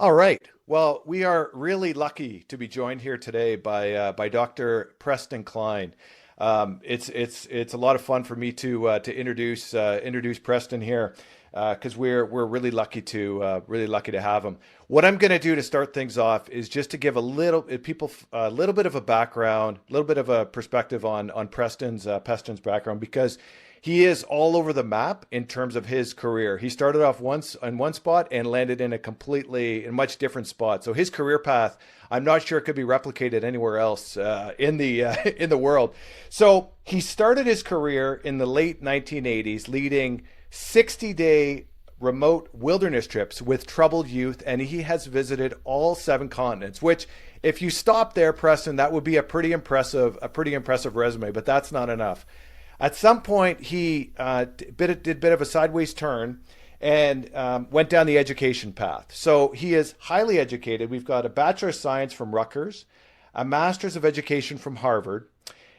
All right. Well, we are really lucky to be joined here today by Dr. Preston Cline. It's a lot of fun for me to introduce Preston here because we're really lucky to have him. What I'm going to do to start things off is just to give a little bit of a background, a little bit of a perspective on Preston's background because he is all over the map in terms of his career. He started off once in one spot and landed in a much different spot. So his career path, I'm not sure it could be replicated anywhere else in the in the world. So he started his career in the late 1980s, leading 60-day remote wilderness trips with troubled youth, and he has visited all 7 continents. Which, if you stop there, Preston, that would be a pretty impressive resume. But that's not enough. At some point, he did a bit of a sideways turn and went down the education path. So he is highly educated. We've got a Bachelor of Science from Rutgers, a Master's of Education from Harvard,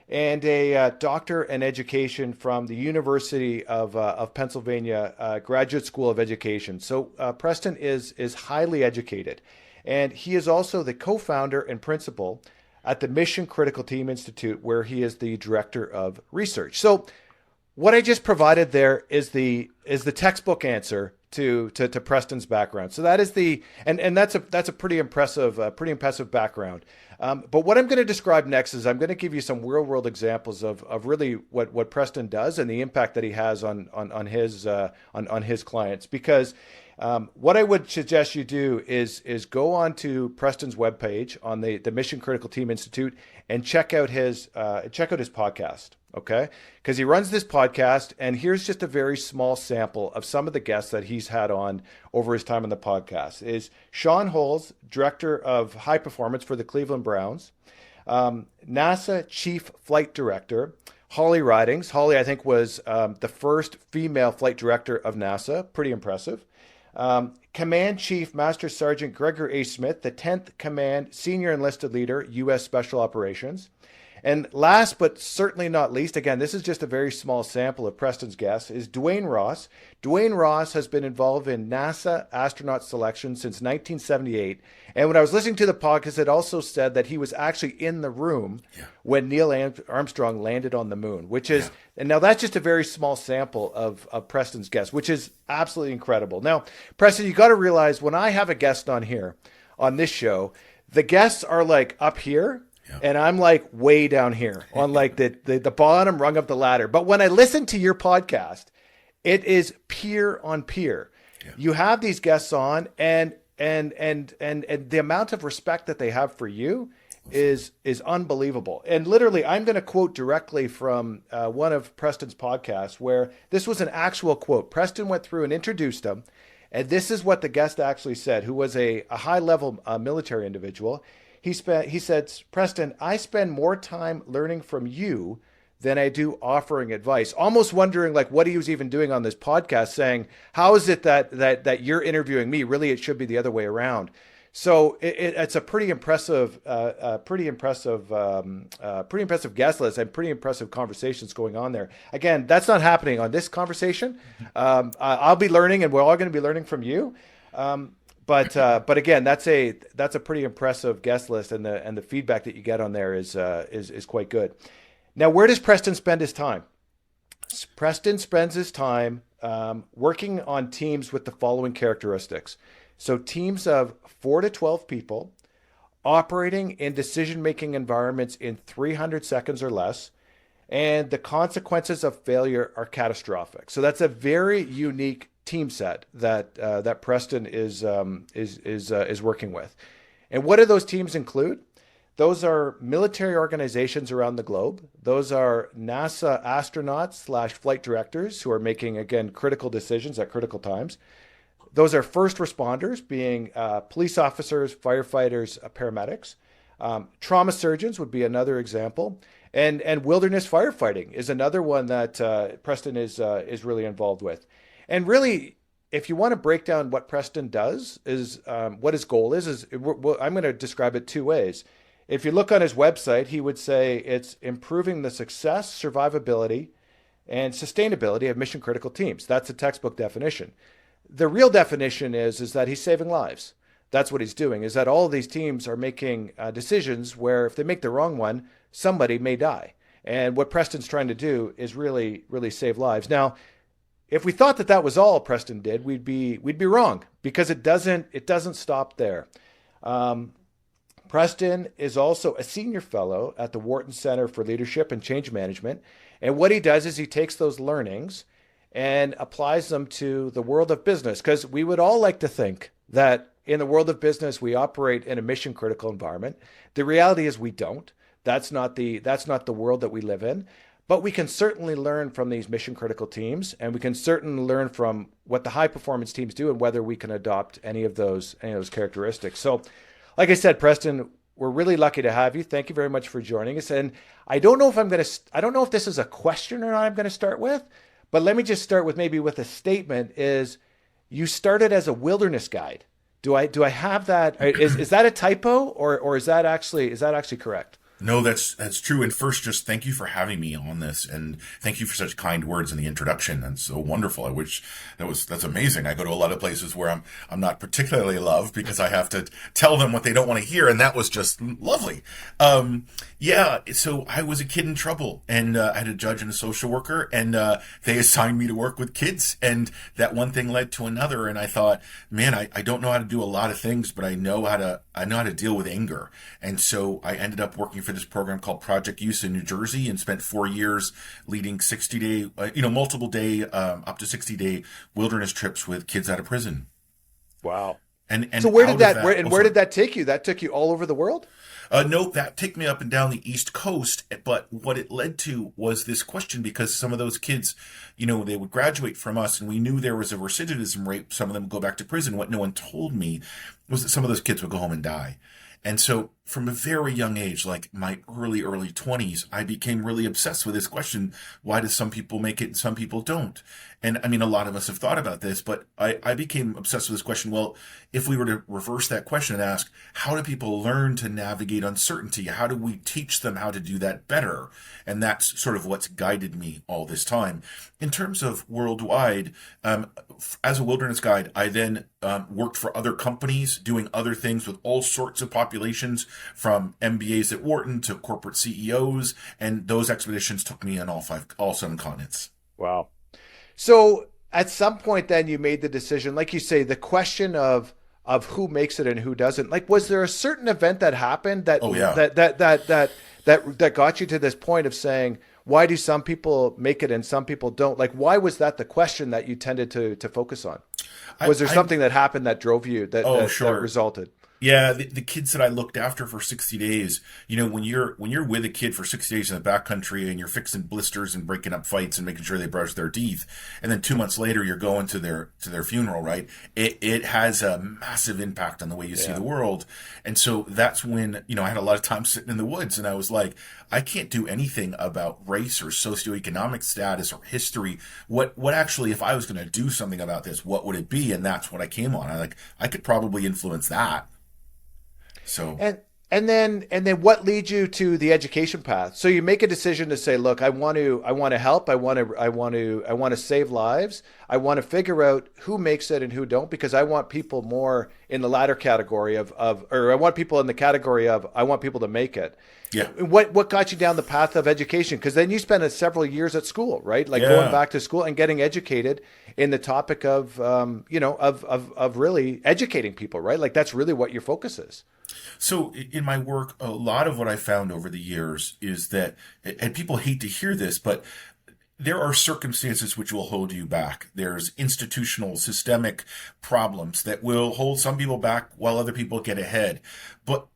and a Doctor in Education from the University of Pennsylvania Graduate School of Education. So Preston is highly educated. And he is also the co-founder and principal at the Mission Critical Team Institute, where he is the director of research. So what I just provided there is the textbook answer to Preston's background. So that is that's a pretty impressive background. But what I'm going to describe next is I'm going to give you some real world examples of really what Preston does and the impact that he has on his clients. Because what I would suggest you do is go on to Preston's webpage on the Mission Critical Team Institute and check out his podcast. Okay, because he runs this podcast, and here's just a very small sample of some of the guests that he's had on over his time on the podcast. Is Sean Holes, Director of High Performance for the Cleveland Browns, NASA Chief Flight Director Holly Ridings. Holly, I think, was the first female flight director of NASA. Pretty impressive. Command Chief Master Sergeant Gregor A. Smith, the 10th Command Senior Enlisted Leader, U.S. Special Operations. And last but certainly not least, again, this is just a very small sample of Preston's guests, is Dwayne Ross. Dwayne Ross has been involved in NASA astronaut selection since 1978. And when I was listening to the podcast, it also said that he was actually in the room when Neil Armstrong landed on the moon, which is, and now that's just a very small sample of Preston's guests, which is absolutely incredible. Now, Preston, you got to realize when I have a guest on here, on this show, the guests are like up here. And I'm like way down here on like the bottom rung of the ladder. But when I listen to your podcast, it is peer on peer. Yeah. You have these guests on and the amount of respect that they have for you is unbelievable. And literally, I'm going to quote directly from one of Preston's podcasts where this was an actual quote. Preston went through and introduced him. And this is what the guest actually said, who was a high-level military individual. He said, Preston, I spend more time learning from you than I do offering advice. Almost wondering like what he was even doing on this podcast, saying, how is it that you're interviewing me? Really, it should be the other way around. So it's a pretty impressive guest list and pretty impressive conversations going on there. Again, that's not happening on this conversation. I'll be learning, and we're all going to be learning from you. But again, that's a pretty impressive guest list, and the feedback that you get on there is quite good. Now, where does Preston spend his time? Preston spends his time working on teams with the following characteristics. So teams of 4 to 12 people operating in decision-making environments in 300 seconds or less, and the consequences of failure are catastrophic. So that's a very unique team set that Preston is working with. And what do those teams include? Those are military organizations around the globe. Those are NASA astronauts / flight directors who are making, again, critical decisions at critical times. Those are first responders, being police officers, firefighters, paramedics. Trauma surgeons would be another example. And wilderness firefighting is another one that Preston is really involved with. And really, if you want to break down what Preston does, is what his goal is I'm going to describe it 2 ways. If you look on his website, he would say it's improving the success, survivability, and sustainability of mission critical teams. That's a textbook definition. The real definition is that he's saving lives. that's what he's doing, is that all of these teams are making decisions where if they make the wrong one, somebody may die. And what Preston's trying to do is really, really save lives. Now, if we thought that that was all Preston did, we'd be wrong, because it doesn't stop there. Preston is also a senior fellow at the Wharton Center for Leadership and Change Management. And what he does is he takes those learnings and applies them to the world of business, because we would all like to think that in the world of business, we operate in a mission critical environment. The reality is we don't. That's not the world that we live in. But we can certainly learn from these mission critical teams, and we can certainly learn from what the high performance teams do and whether we can adopt any of those characteristics. So, like I said, Preston, we're really lucky to have you. Thank you very much for joining us. And I don't know if this is a question or not I'm going to start with, but let me just start with maybe with a statement. Is you started as a wilderness guide. Do I have that? Is that a typo, or is that actually correct? No, that's true. And first, just thank you for having me on this, and thank you for such kind words in the introduction. That's so wonderful. I wish that's amazing. I go to a lot of places where I'm not particularly loved because I have to tell them what they don't want to hear, and that was just lovely. Yeah. So I was a kid in trouble, and I had a judge and a social worker, and they assigned me to work with kids, and that one thing led to another. And I thought, man, I don't know how to do a lot of things, but I know how to deal with anger. And so I ended up working for this program called Project Youth in New Jersey, and spent 4 years leading 60-day, multiple day, up to 60-day wilderness trips with kids out of prison. Wow. And so where did that take you? That took you all over the world? No, that took me up and down the East Coast. But what it led to was this question, because some of those kids, they would graduate from us, and we knew there was a recidivism rate. Some of them would go back to prison. What no one told me was that some of those kids would go home and die. And so from a very young age, like my early 20s, I became really obsessed with this question. Why do some people make it and some people don't? And I mean, a lot of us have thought about this, but I became obsessed with this question. Well, if we were to reverse that question and ask, how do people learn to navigate uncertainty? How do we teach them how to do that better? And that's sort of what's guided me all this time. In terms of worldwide, as a wilderness guide, I then worked for other companies doing other things with all sorts of populations, from MBAs at Wharton to corporate CEOs, and those expeditions took me on all 7 continents. Wow. So at some point then you made the decision, like you say, the question of who makes it and who doesn't. Like, was there a certain event that happened that that got you to this point of saying, why do some people make it and some people don't? Like, why was that the question that you tended to focus on? Was there something that happened that drove you, that resulted? Yeah, the kids that I looked after for 60 days, when you're with a kid for 60 days in the backcountry and you're fixing blisters and breaking up fights and making sure they brush their teeth, and then 2 months later you're going to their funeral, right? It has a massive impact on the way you see the world. And so that's when, I had a lot of time sitting in the woods, and I was like, I can't do anything about race or socioeconomic status or history. What actually, if I was going to do something about this, what would it be? And that's what I came on. I could probably influence that. So and then what leads you to the education path? So you make a decision to say, look, I want to help. I want to save lives. I want to figure out who makes it and who don't, because I want people more in the latter category or I want people in the category of, I want people to make it. Yeah. What got you down the path of education? Because then you spent several years at school, right? Like going back to school and getting educated in the topic of really educating people, right? Like that's really what your focus is. So in my work, a lot of what I found over the years is that, and people hate to hear this, but there are circumstances which will hold you back. There's institutional, systemic problems that will hold some people back while other people get ahead. But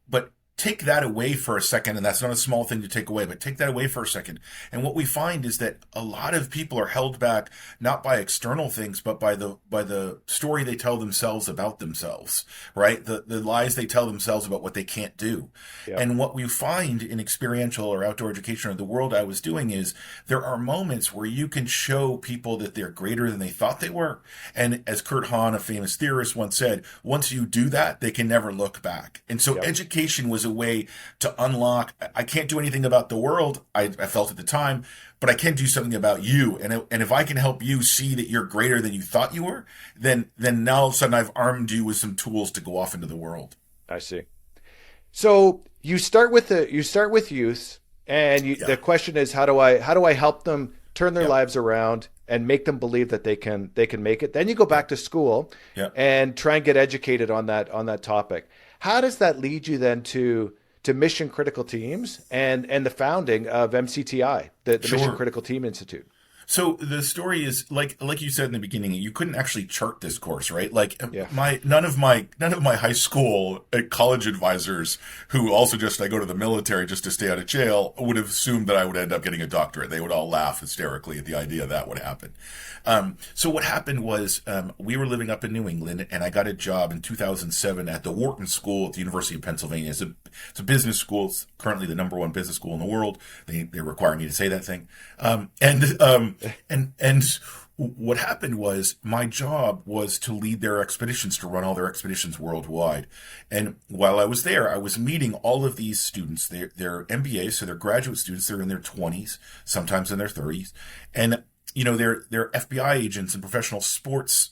take that away for a second, and that's not a small thing to take away, but take that away for a second. And what we find is that a lot of people are held back not by external things, but by the story they tell themselves about themselves, right? The lies they tell themselves about what they can't do. Yep. And what we find in experiential or outdoor education or the world I was doing is there are moments where you can show people that they're greater than they thought they were. And as Kurt Hahn, a famous theorist, once said, once you do that, they can never look back. And so education was a way to unlock. I can't do anything about the world, I felt at the time, but I can do something about you. And if I can help you see that you're greater than you thought you were, then now all of a sudden I've armed you with some tools to go off into the world. I see. So you start with youth, and Yeah. the question is, how do I help them turn their Yep. lives around and make them believe that they can make it? Then you go back to school Yeah. and try and get educated on that topic. How does that lead you then to mission critical teams and the founding of MCTI, the Mission Sure. Critical Team Institute? So the story is like you said in the beginning, you couldn't actually chart this course, right? Like Yeah. my none of my high school college advisors who also just I go to the military just to stay out of jail would have assumed that I would end up getting a doctorate. They would all laugh hysterically at the idea that would happen. So what happened was we were living up in New England, and I got a job in 2007 at the Wharton School at the University of Pennsylvania. It's a business school. It's currently the number one business school in the world. They require me to say that thing. And what happened was my job was to lead their expeditions, to run all their expeditions worldwide. And while I was there, I was meeting all of these students. They're MBAs, so they're graduate students. They're in their 20s, sometimes in their 30s. And they're FBI agents and professional sports,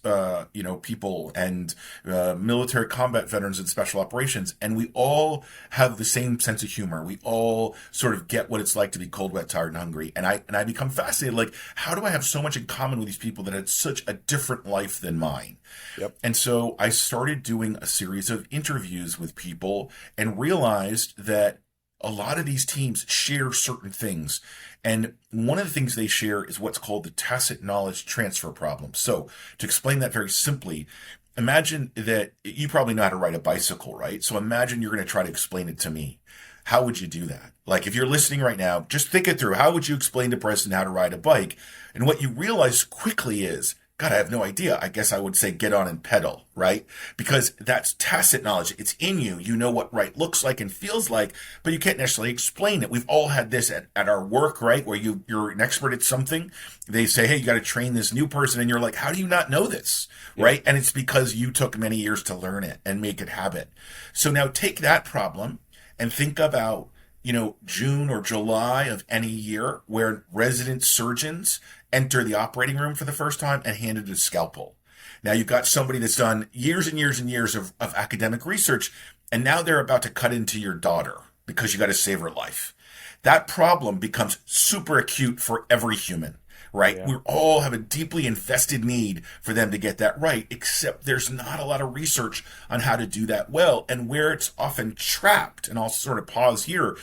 people and military combat veterans and special operations, and we all have the same sense of humor. We all sort of get what it's like to be cold, wet, tired, and hungry. And I become fascinated. Like, how do I have so much in common with these people that had such a different life than mine? Yep. And so I started doing a series of interviews with people and realized that a lot of these teams share certain things. And one of the things they share is what's called the tacit knowledge transfer problem. So to explain that very simply, imagine that you probably know how to ride a bicycle, right? So imagine you're going to try to explain it to me. How would you do that? Like, if you're listening right now, just think it through. How would you explain to Preston how to ride a bike? And what you realize quickly is, God, I have no idea. I guess I would say get on and pedal, right? Because that's tacit knowledge. It's in you. You know what right looks like and feels like, but you can't necessarily explain it. We've all had this at our work, right? Where you're an expert at something. They say, hey, you got to train this new person. And you're like, how do you not know this? Yeah. Right? And it's because you took many years to learn it and make it habit. So now take that problem and think about, June or July of any year where resident surgeons enter the operating room for the first time and handed a scalpel. Now you've got somebody that's done years and years and years of academic research, and now they're about to cut into your daughter because you got to save her life. That problem becomes super acute for every human, right? Yeah. We all have a deeply invested need for them to get that right, except there's not a lot of research on how to do that well. And where it's often trapped, and I'll sort of pause here,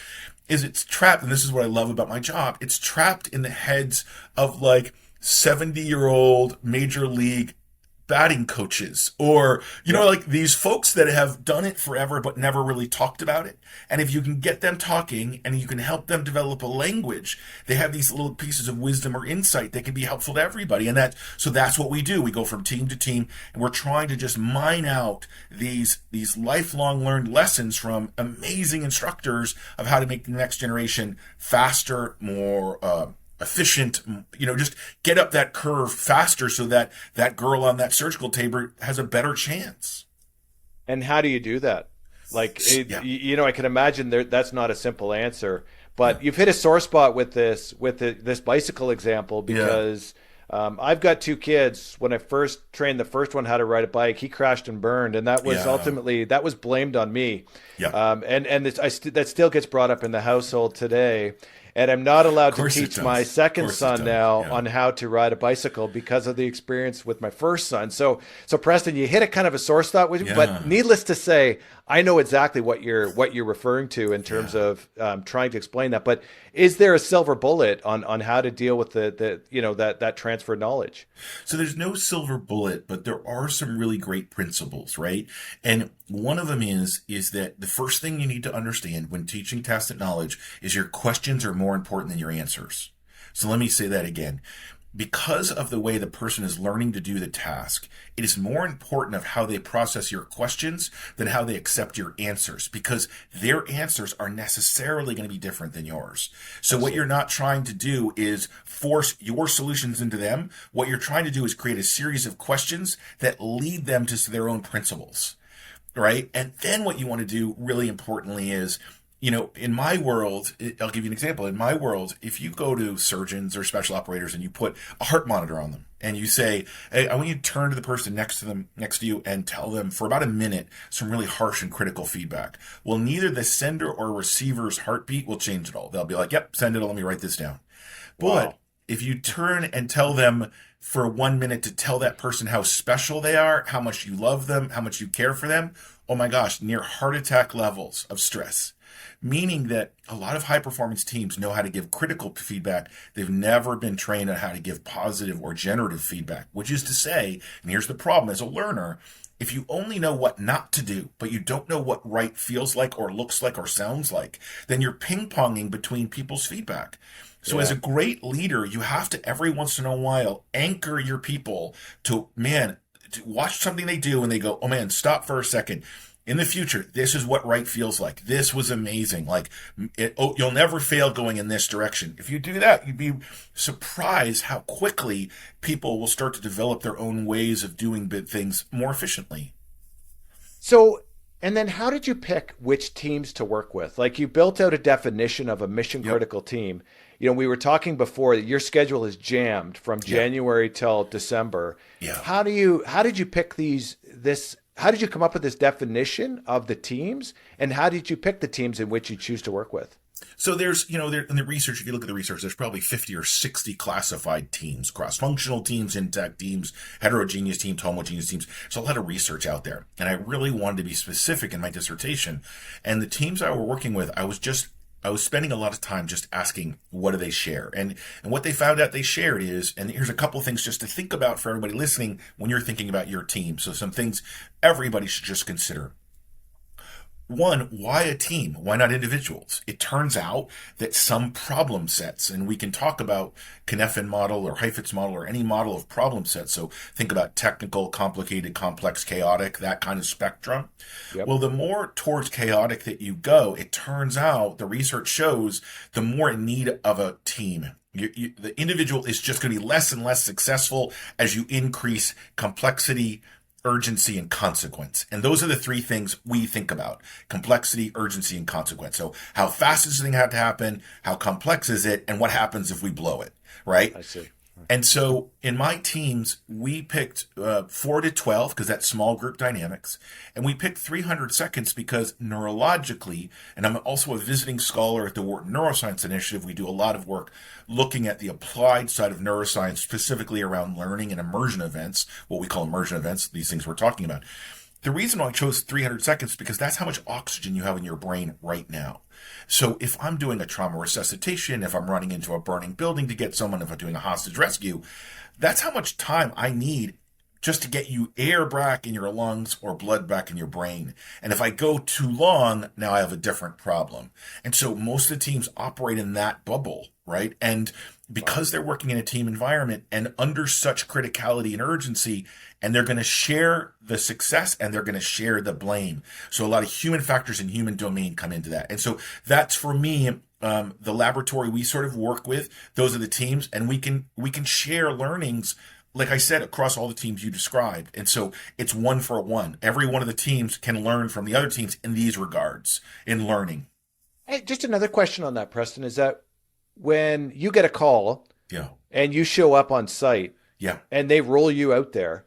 is it's trapped, and this is what I love about my job, it's trapped in the heads of like 70-year-old major league batting coaches, or like these folks that have done it forever but never really talked about it. And if you can get them talking and you can help them develop a language, they have these little pieces of wisdom or insight that can be helpful to everybody. And that's what we do. We go from team to team, and we're trying to just mine out these lifelong learned lessons from amazing instructors of how to make the next generation faster, more efficient, just get up that curve faster so that that girl on that surgical table has a better chance. And how do you do that? Like, Yeah. I can imagine that's not a simple answer, but Yeah. you've hit a sore spot with this bicycle example, Yeah. because I've got two kids. When I first trained the first one how to ride a bike, he crashed and burned, and that was Yeah. ultimately that was blamed on me. Yeah. That still gets brought up in the household today. And I'm not allowed to course it teach does. my Of second course it son does. now Yeah. on how to ride a bicycle because of the experience with my first son. So Preston, you hit a kind of a sore spot with me, Yeah. but needless to say, I know exactly what you're referring to in terms of trying to explain that. But is there a silver bullet on how to deal with that transfer knowledge? So there's no silver bullet, but there are some really great principles, right? And one of them is that the first thing you need to understand when teaching tacit knowledge is your questions are more important than your answers. So let me say that again. Because of the way the person is learning to do the task, it is more important of how they process your questions than how they accept your answers, because their answers are necessarily going to be different than yours. So what you're not trying to do is force your solutions into them. What you're trying to do is create a series of questions that lead them to their own principles. right? And then what you want to do really importantly is, in my world, I'll give you an example. In my world, if you go to surgeons or special operators and you put a heart monitor on them and you say, hey, I want you to turn to the person next to you and tell them for about a minute some really harsh and critical feedback. Well, neither the sender or receiver's heartbeat will change at all. They'll be like, yep, send it, let me write this down. Wow. But if you turn and tell them for 1 minute to tell that person how special they are, how much you love them, how much you care for them, oh my gosh, near heart attack levels of stress. Meaning that a lot of high performance teams know how to give critical feedback. They've never been trained on how to give positive or generative feedback, which is to say, and here's the problem as a learner, if you only know what not to do, but you don't know what right feels like or looks like or sounds like, then you're ping-ponging between people's feedback. So as a great leader, you have to every once in a while anchor your people to watch something they do and they go, oh man, stop for a second. In the future, this is what right feels like. This was amazing. You'll never fail going in this direction. If you do that, you'd be surprised how quickly people will start to develop their own ways of doing things more efficiently. So, and then how did you pick which teams to work with? Like you built out a definition of a mission critical team. We were talking before that your schedule is jammed from January till December. Yeah. How did you pick how did you come up with this definition of the teams, and how did you pick the teams in which you choose to work with? So there's, in the research, if you look at the research, there's probably 50 or 60 classified teams, cross-functional teams, intact teams, heterogeneous teams, homogeneous teams. There's a lot of research out there. And I really wanted to be specific in my dissertation. And the teams I were working with, I was spending a lot of time just asking, what do they share? And what they found out they shared is, and here's a couple of things just to think about for everybody listening when you're thinking about your team. So some things everybody should just consider. One, why a team? Why not individuals? It turns out that some problem sets, and we can talk about Kneffin model or Heifetz model or any model of problem sets. So think about technical, complicated, complex, chaotic, that kind of spectrum. Yep. Well, the more towards chaotic that you go, it turns out the research shows the more in need of a team. The individual is just going to be less and less successful as you increase complexity, urgency, and consequence. And those are the three things we think about: complexity, urgency, and consequence. So how fast does this thing have to happen? How complex is it? And what happens if we blow it? Right? I see. And so in my teams, we picked 4 to 12 because that's small group dynamics. And we picked 300 seconds because neurologically, and I'm also a visiting scholar at the Wharton Neuroscience Initiative, we do a lot of work looking at the applied side of neuroscience, specifically around learning and immersion events, what we call immersion events, these things we're talking about. The reason I chose 300 seconds is because that's how much oxygen you have in your brain right now. So if I'm doing a trauma resuscitation, if I'm running into a burning building to get someone, if I'm doing a hostage rescue, that's how much time I need just to get you air back in your lungs or blood back in your brain. And if I go too long, now I have a different problem. And so most of the teams operate in that bubble, right? And because they're working in a team environment and under such criticality and urgency, and they're going to share the success and they're going to share the blame. So a lot of human factors and human domain come into that. And so that's, for me, the laboratory we sort of work with. Those are the teams, and we can share learnings, like I said, across all the teams you described. And so it's one for one. Every one of the teams can learn from the other teams in these regards, in learning. Hey, just another question on that, Preston, is that when you get a call and you show up on site and they roll you out there,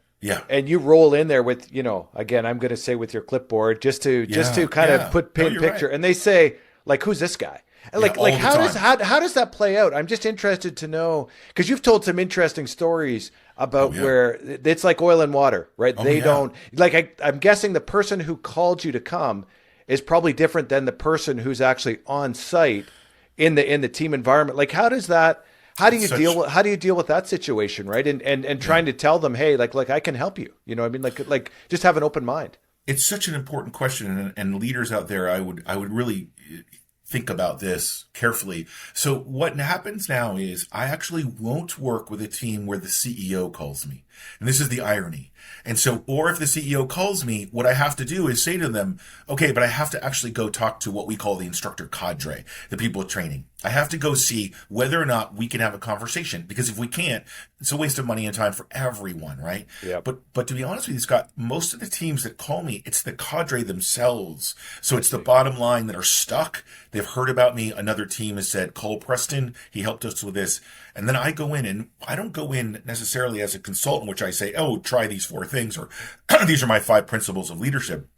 and you roll in there with, again, I'm going to say with your clipboard just to kind of put picture, right. And they say, like, who's this guy? Like how does that play out? I'm just interested to know, because you've told some interesting stories about where it's like oil and water, right? Don't like, I'm guessing the person who called you to come is probably different than the person who's actually on site in the team environment. Like, how do you deal with that situation, right? And trying to tell them, hey, like I can help you. You know what I mean? Like just have an open mind. It's such an important question, and leaders out there, I would really think about this carefully. So what happens now is I actually won't work with a team where the CEO calls me. And this is the irony. And so, or if the CEO calls me, what I have to do is say to them, okay, but I have to actually go talk to what we call the instructor cadre, the people training. I have to go see whether or not we can have a conversation, because if we can't, it's a waste of money and time for everyone, right? Yeah. But to be honest with you, Scott, most of the teams that call me, it's the cadre themselves. So it's the bottom line that are stuck. They've heard about me. Another team has said, call Preston. He helped us with this. And then I go in, and I don't go in necessarily as a consultant, which I say, oh, try these 4 things, or these are my 5 principles of leadership.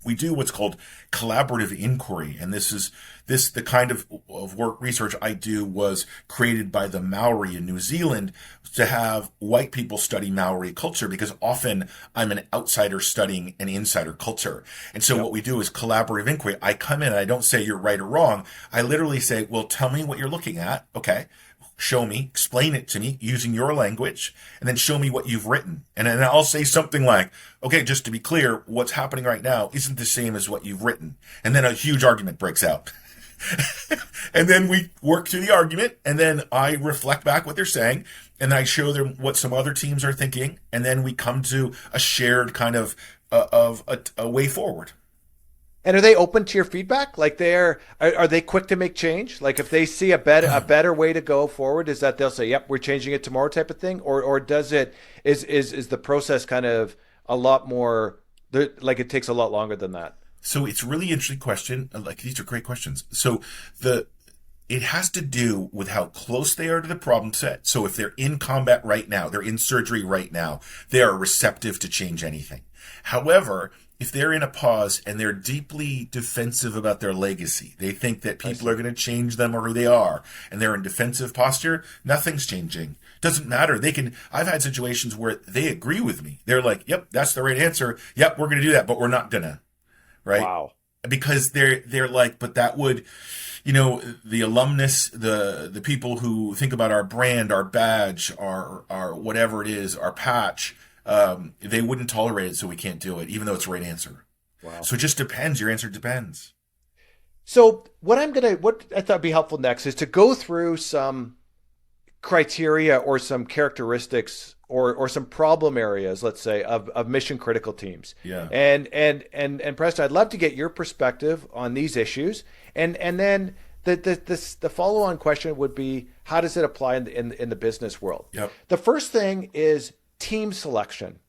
We do what's called collaborative inquiry. And the kind of work research I do was created by the Maori in New Zealand to have white people study Maori culture, because often I'm an outsider studying an insider culture. And so what we do is collaborative inquiry. I come in and I don't say you're right or wrong. I literally say, well, tell me what you're looking at. Okay. Show me, explain it to me using your language, and then show me what you've written. And then I'll say something like, okay, just to be clear, what's happening right now isn't the same as what you've written. And then a huge argument breaks out. And then we work through the argument, and then I reflect back what they're saying, and then I show them what some other teams are thinking, and then we come to a shared kind of a way forward. And are they open to your feedback? Like are they quick to make change? Like if they see a better way to go forward, is that they'll say, "Yep, we're changing it tomorrow," type of thing, or is the process kind of a lot more, like it takes a lot longer than that? So it's a really interesting question. Like, these are great questions. So it has to do with how close they are to the problem set. So if they're in combat right now, they're in surgery right now, they are receptive to change anything. However, if they're in a pause and they're deeply defensive about their legacy, they think that people are going to change them or who they are, and they're in defensive posture, nothing's changing. Doesn't matter. I've had situations where they agree with me. They're like, yep, that's the right answer. Yep, we're going to do that, but we're not gonna. Right? Wow. Because they're like, but that would, the alumnus, the people who think about our brand, our badge, our whatever it is, our patch, they wouldn't tolerate it, so we can't do it, even though it's the right answer. Wow. So it just depends. Your answer depends. So what I thought would be helpful next is to go through some criteria or some characteristics or some problem areas, let's say, of mission critical teams. Yeah. And Preston, I'd love to get your perspective on these issues. And then the follow on question would be, how does it apply in the business world? Yep. The first thing is team selection.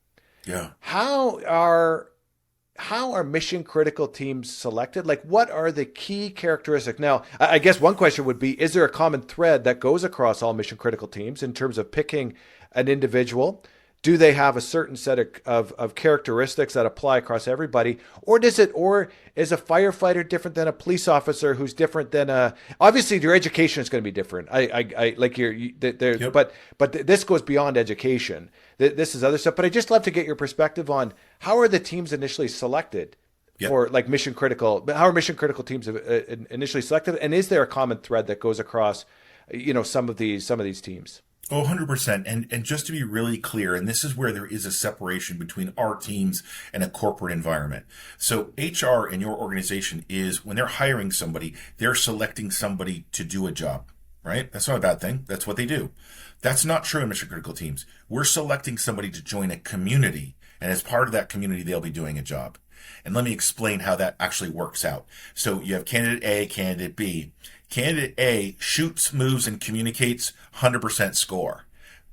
Yeah. How are mission critical teams selected? Like, what are the key characteristics? Now, I guess one question would be, is there a common thread that goes across all mission critical teams in terms of picking an individual? Do they have a certain set of characteristics that apply across everybody? Or is a firefighter different than a police officer who's different than obviously your education is going to be different. I like Yep. but this goes beyond education. This is other stuff, but I just love to get your perspective on how are the teams initially selected Yep. for like mission critical, how are mission critical teams initially selected? And is there a common thread that goes across, some of these teams? Oh, 100%. And just to be really clear, and this is where there is a separation between our teams and a corporate environment. So HR in your organization is, when they're hiring somebody, they're selecting somebody to do a job, right? That's not a bad thing. That's what they do. That's not true in mission critical teams. We're selecting somebody to join a community, and as part of that community, they'll be doing a job. And let me explain how that actually works out. So you have candidate A, candidate B. Candidate A shoots, moves, and communicates 100% score.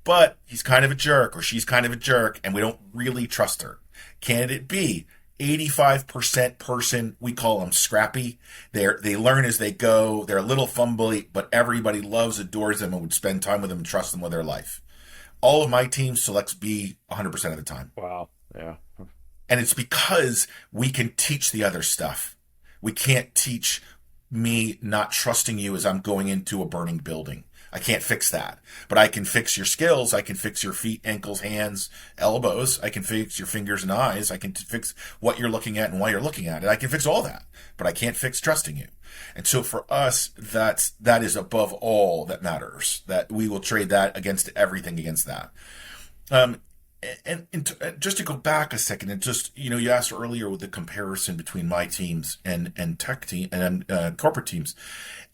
But he's kind of a jerk, or she's kind of a jerk, and we don't really trust her. Candidate B, 85% person, we call them scrappy. They learn as they go. They're a little fumbly, but everybody loves, adores them, and would spend time with them and trust them with their life. All of my team selects B 100% of the time. Wow. Yeah. And it's because we can teach the other stuff. We can't teach me not trusting you as I'm going into a burning building. I can't fix that. But I can fix your skills. I can fix your feet, ankles, hands, elbows. I can fix your fingers and eyes. I can fix what you're looking at and why you're looking at it. I can fix all that. But I can't fix trusting you. And so for us, that is above all that matters. That we will trade that against everything against that. And just to go back a second, and just, you asked earlier with the comparison between my teams and tech team and corporate teams.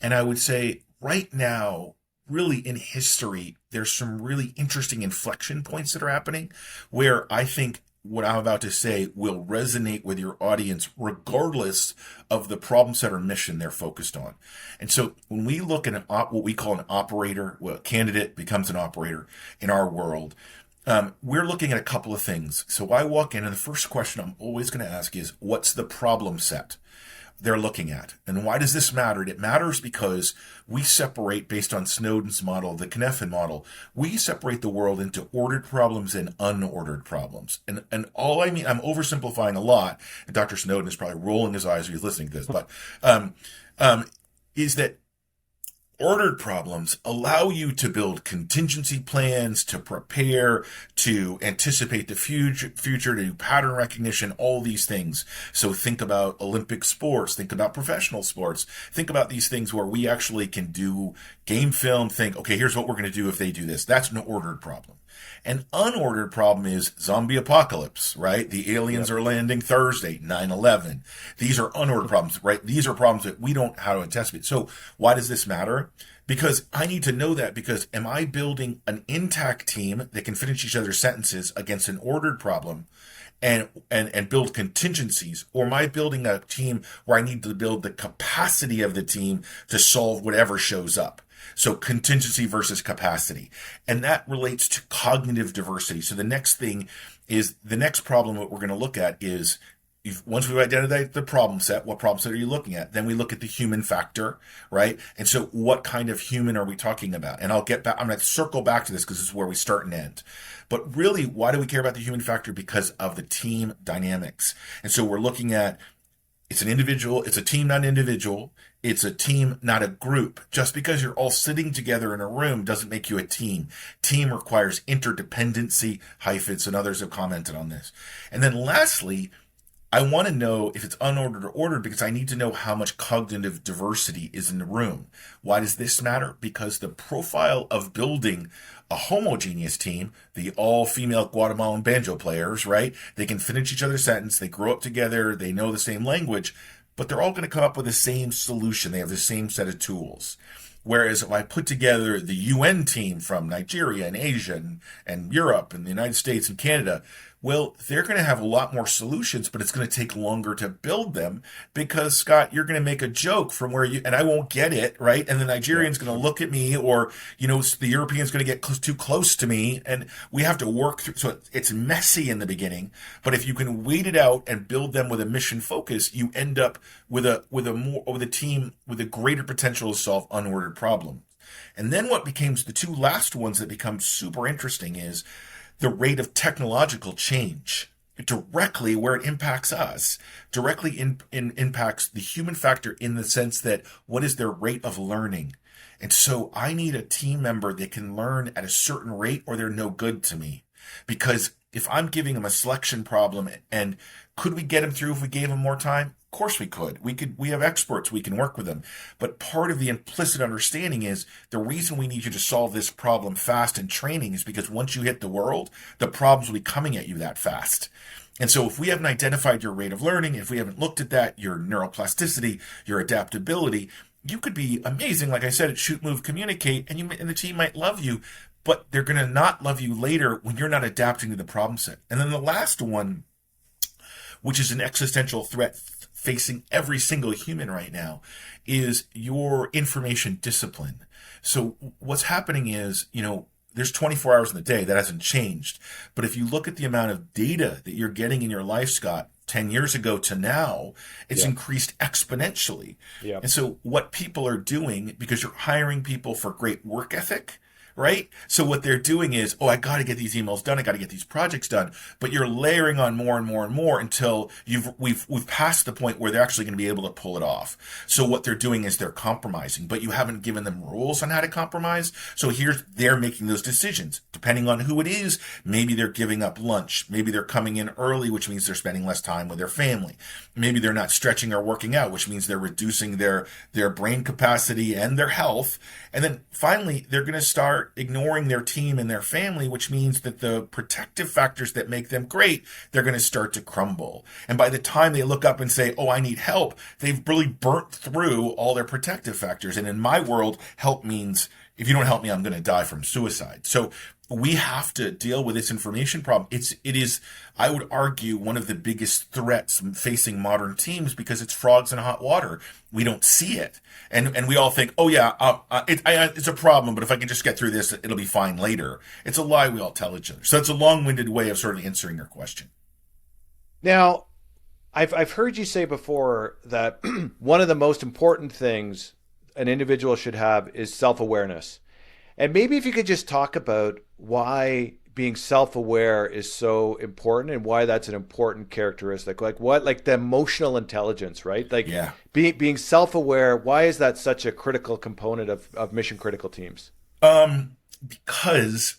And I would say right now, really in history, there's some really interesting inflection points that are happening where I think what I'm about to say will resonate with your audience regardless of the problem set or mission they're focused on. And so when we look at what we call an operator, well, a candidate becomes an operator in our world, we're looking at a couple of things. So I walk in and the first question I'm always going to ask is, what's the problem set they're looking at? And why does this matter? It matters because we separate, based on Snowden's model, the Kneffin model, we separate the world into ordered problems and unordered problems. And all I mean, I'm oversimplifying a lot, and Dr. Snowden is probably rolling his eyes when he's listening to this, but is that ordered problems allow you to build contingency plans, to prepare, to anticipate the future, to do pattern recognition, all these things. So think about Olympic sports, think about professional sports, think about these things where we actually can do game film, think, okay, here's what we're going to do if they do this. That's an ordered problem. An unordered problem is zombie apocalypse, right? The aliens are landing Thursday, 9/11. These are unordered problems, right? These are problems that we don't know how to anticipate. So why does this matter? Because I need to know that, because am I building an intact team that can finish each other's sentences against an ordered problem and build contingencies, or am I building a team where I need to build the capacity of the team to solve whatever shows up? So contingency versus capacity. And that relates to cognitive diversity. So the next thing is, the next problem that we're going to look at is, once we've identified the problem set, what problem set are you looking at? Then we look at the human factor, right? And so what kind of human are we talking about? And I'll get back, I'm going to circle back to this because this is where we start and end. But really, why do we care about the human factor? Because of the team dynamics. And so we're looking at, it's an individual, it's a team, not an individual. It's a team, not a group. Just because you're all sitting together in a room doesn't make you a team. Team requires interdependency. Heifetz and others have commented on this. And then lastly, I want to know if it's unordered or ordered, because I need to know how much cognitive diversity is in the room. Why does this matter? Because the profile of building a homogeneous team, the all-female Guatemalan banjo players, right? They can finish each other's sentence, they grow up together, they know the same language, but they're all going to come up with the same solution. They have the same set of tools. Whereas if I put together the UN team from Nigeria and Asia and Europe and the United States and Canada, well, they're going to have a lot more solutions, but it's going to take longer to build them because, Scott, you're going to make a joke from where and I won't get it, right? And the Nigerian's going to look at me, or, the European's going to get too close to me, and we have to work through. So it's messy in the beginning, but if you can wait it out and build them with a mission focus, you end up with a team with a greater potential to solve unordered problems. And then what becomes the two last ones that become super interesting is the rate of technological change, directly where it impacts us, directly impacts the human factor in the sense that what is their rate of learning? And so I need a team member that can learn at a certain rate or they're no good to me. Because if I'm giving them a selection problem, and could we get them through if we gave them more time? Of course we could. We have experts, we can work with them. But part of the implicit understanding is the reason we need you to solve this problem fast in training is because once you hit the world, the problems will be coming at you that fast. And so if we haven't identified your rate of learning, if we haven't looked at that, your neuroplasticity, your adaptability, you could be amazing, like I said, at shoot, move, communicate, and the team might love you, but they're going to not love you later when you're not adapting to the problem set. And then the last one, which is an existential threat facing every single human right now, is your information discipline. So what's happening is, there's 24 hours in the day. That hasn't changed. But if you look at the amount of data that you're getting in your life, Scott, 10 years ago to now, it's increased exponentially. Yeah. And so what people are doing, because you're hiring people for great work ethic, right? So what they're doing is, I got to get these emails done. I got to get these projects done. But you're layering on more and more and more until we've passed the point where they're actually going to be able to pull it off. So what they're doing is they're compromising, but you haven't given them rules on how to compromise. So they're making those decisions depending on who it is. Maybe they're giving up lunch. Maybe they're coming in early, which means they're spending less time with their family. Maybe they're not stretching or working out, which means they're reducing their brain capacity and their health. And then finally, they're going to start ignoring their team and their family, which means that the protective factors that make them great, they're going to start to crumble. And by the time they look up and say, I need help, they've really burnt through all their protective factors. And in my world, help means If you don't help me, I'm going to die from suicide. So we have to deal with this information problem. It is, I would argue, one of the biggest threats facing modern teams because it's frogs in hot water. We don't see it. And we all think, oh yeah, it's a problem, but if I can just get through this, it'll be fine later. It's a lie we all tell each other. So it's a long-winded way of sort of answering your question. Now, I've heard you say before that one of the most important things an individual should have is self-awareness. And maybe if you could just talk about why being self-aware is so important and why that's an important characteristic. Like what, like the emotional intelligence, right? Like Yeah. being self-aware, why is that such a critical component of mission critical teams? Because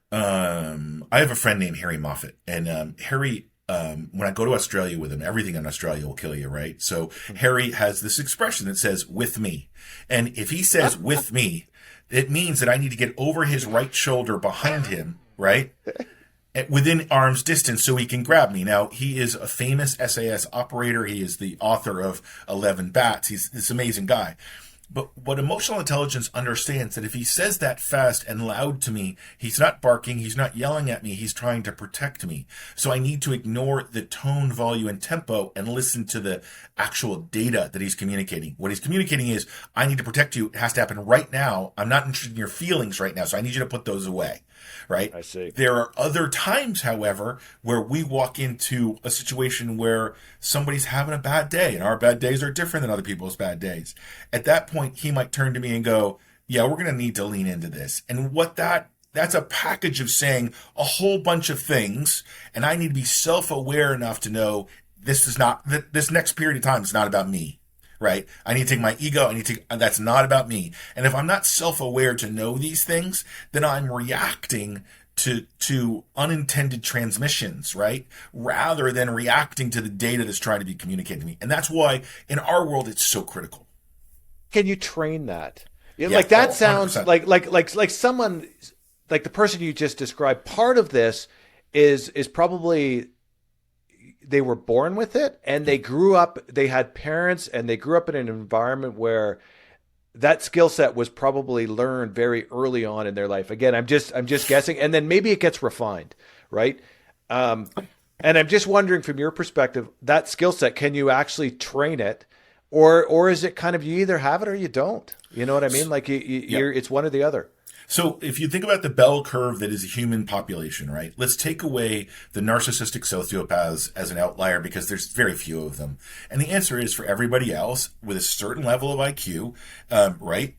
I have a friend named Harry Moffat, and Harry, when I go to Australia with him, everything in Australia will kill you, right? So Harry has this expression that says "with me," and if he says "with me," it means that I need to get over his right shoulder behind him, right? Within arm's distance so he can grab me. Now, he is a famous SAS operator. He is the author of 11 Bats. He's this amazing guy. But what emotional intelligence understands that if he says that fast and loud to me, he's not barking, he's not yelling at me, he's trying to protect me. So I need to ignore the tone, volume, and tempo and listen to the actual data that he's communicating. What he's communicating is, I need to protect you. It has to happen right now. I'm not interested in your feelings right now, so I need you to put those away. Right? I see. There are other times, however, where we walk into a situation where somebody's having a bad day, and our bad days are different than other people's bad days. At that point, he might turn to me and go, yeah, we're going to need to lean into this. And that's a package of saying a whole bunch of things, and I need to be self-aware enough to know this next period of time is not about me. Right? I need to take my ego. That's not about me. And if I'm not self-aware to know these things, then I'm reacting to unintended transmissions, right? Rather than reacting to the data that's trying to be communicated to me. And that's why in our world, it's so critical. Can you train that? Yeah, like that sounds 100%. like someone, like the person you just described. Part of this is probably they were born with it, and they grew up, they had parents, and they grew up in an environment where that skill set was probably learned very early on in their life. Again, I'm just guessing, and then maybe it gets refined, right? And I'm just wondering, from your perspective, that skill set, can you actually train it, or is it kind of you either have it or you don't? You know what I mean? Like it's one or the other. So if you think about the bell curve that is a human population, right? Let's take away the narcissistic sociopaths as an outlier because there's very few of them. And the answer is, for everybody else with a certain level of IQ, right?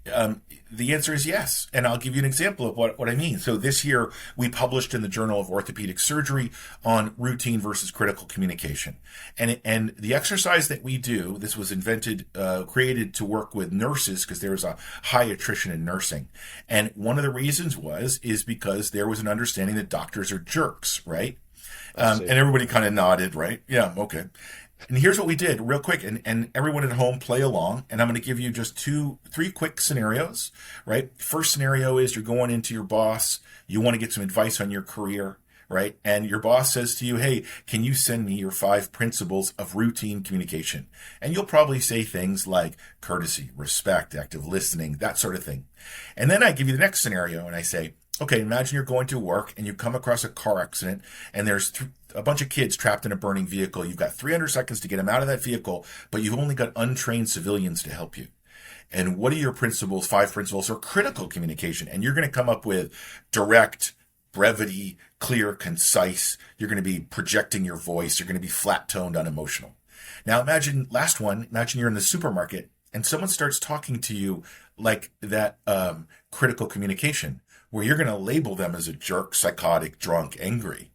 The answer is yes. And I'll give you an example of what I mean. So this year we published in the Journal of Orthopedic Surgery on routine versus critical communication. And the exercise that we do, this was created to work with nurses because there was a high attrition in nursing. And one of the reasons is because there was an understanding that doctors are jerks, right? And everybody kind of nodded, right? Yeah, okay. And here's what we did real quick, and everyone at home play along, and I'm going to give you just 3 quick scenarios, right? First scenario is you're going into your boss, you want to get some advice on your career, right? And your boss says to you, hey, can you send me your 5 principles of routine communication? And you'll probably say things like courtesy, respect, active listening, that sort of thing. And then I give you the next scenario, and I say, okay, imagine you're going to work and you come across a car accident, and there's a bunch of kids trapped in a burning vehicle. You've got 300 seconds to get them out of that vehicle, but you've only got untrained civilians to help you. And what are your principles, 5 principles, or critical communication? And you're going to come up with direct, brevity, clear, concise. You're going to be projecting your voice. You're going to be flat-toned, unemotional. Now imagine you're in the supermarket and someone starts talking to you like that critical communication, where you're going to label them as a jerk, psychotic, drunk, angry.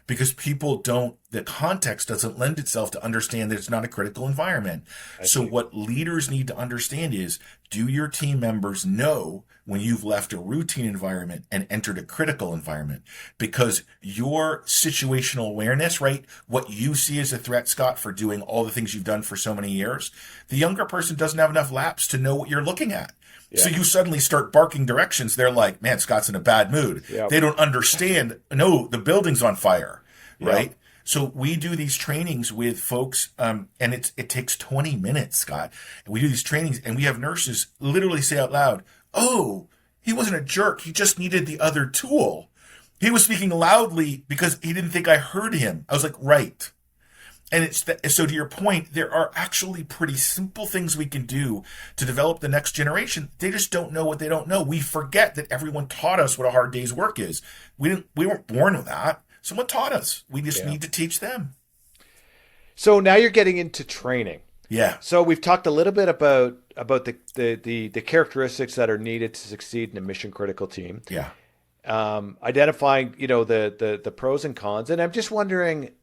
Because the context doesn't lend itself to understand that it's not a critical environment. So what leaders need to understand is, do your team members know when you've left a routine environment and entered a critical environment? Because your situational awareness, right, what you see as a threat, Scott, for doing all the things you've done for so many years, the younger person doesn't have enough laps to know what you're looking at. Yeah. So you suddenly start barking directions. They're like, man, Scott's in a bad mood. Yep. They don't understand. No, the building's on fire, right? Yep. So we do these trainings with folks, and it takes 20 minutes, Scott. And we do these trainings, and we have nurses literally say out loud, Oh, he wasn't a jerk. He just needed the other tool. He was speaking loudly because he didn't think I heard him. I was like, right. And so to your point, there are actually pretty simple things we can do to develop the next generation. They just don't know what they don't know. We forget that everyone taught us what a hard day's work is. We weren't born with that. Someone taught us. We just need to teach them. So now you're getting into training. Yeah. So we've talked a little bit about the characteristics that are needed to succeed in a mission critical team. Yeah. Identifying, the pros and cons. And I'm just wondering,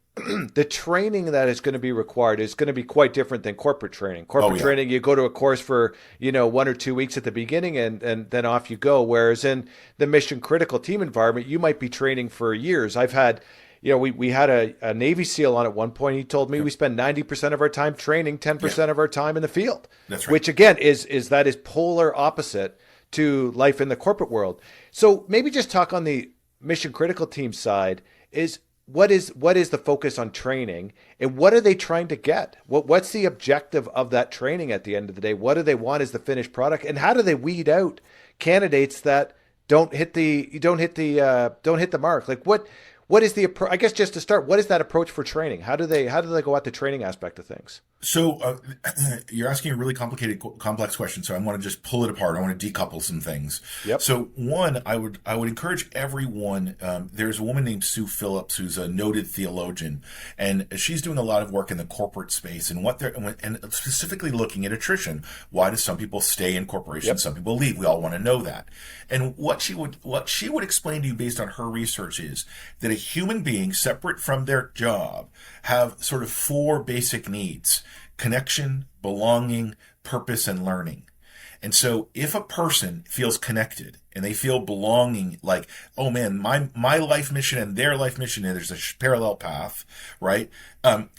the training that is going to be required is going to be quite different than corporate training. Corporate training, you go to a course for, 1 or 2 weeks at the beginning and then off you go. Whereas in the mission critical team environment, you might be training for years. I've had, we had a Navy SEAL on at one point. He told me we spend 90% of our time training, 10% of our time in the field. That's right. Which again is polar opposite to life in the corporate world. So maybe just talk on the mission critical team side is what is the focus on training and what are they trying to get? What's the objective of that training at the end of the day? What do they want as the finished product? And how do they weed out candidates that don't hit the mark? Like what is the, I guess just to start, what is that approach for training? How do they go at the training aspect of things? So you're asking a really complex question. So I want to just pull it apart. I want to decouple some things. Yep. So one, I would encourage everyone. There's a woman named Sue Phillips who's a noted theologian, and she's doing a lot of work in the corporate space and and specifically looking at attrition. Why do some people stay in corporations? Yep. Some people leave. We all want to know that. And what she would explain to you based on her research is that a human being separate from their job have sort of 4 basic needs: connection, belonging, purpose, and learning. And so if a person feels connected and they feel belonging, like, oh man, my life mission and their life mission, and there's a parallel path, right?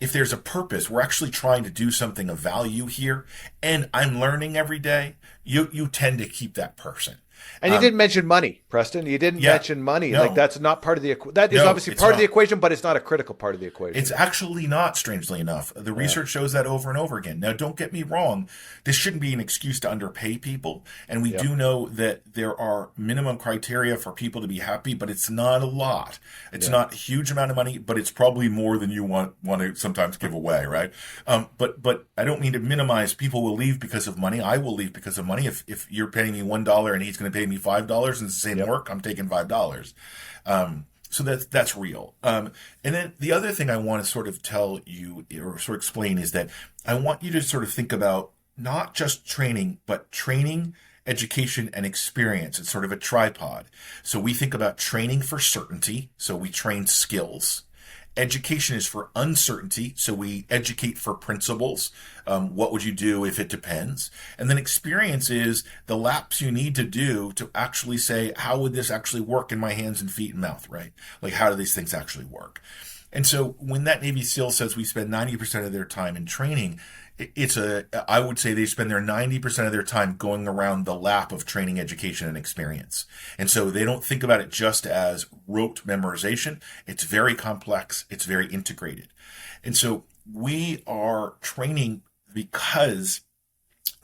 If there's a purpose, we're actually trying to do something of value here, and I'm learning every day, you tend to keep that person. And you didn't mention money, Preston. You didn't mention money. No. Like that's not part of the that is obviously part of the equation, but it's not a critical part of the equation. It's actually not, strangely enough. The research shows that over and over again. Now, don't get me wrong. This shouldn't be an excuse to underpay people. And we do know that there are minimum criteria for people to be happy, but it's not a lot. It's not a huge amount of money, but it's probably more than you want to sometimes give away, right? But I don't mean to minimize. People will leave because of money. I will leave because of money. If you're paying me $1 and he's going to pay me $5 and it's the same work, I'm taking $5. So that's real. And then the other thing I want to sort of tell you or sort of explain is that I want you to sort of think about not just training, but training, education, and experience. It's sort of a tripod. So we think about training for certainty. So we train skills. Education is for uncertainty, so we educate for principles. What would you do if it depends? And then experience is the laps you need to do to actually say, how would this actually work in my hands and feet and mouth, right? Like, how do these things actually work? And so when that Navy SEAL says we spend 90% of their time in training, I would say they spend their 90% of their time going around the lap of training, education, and experience. And so they don't think about it just as rote memorization. It's very complex. It's very integrated. And so we are training because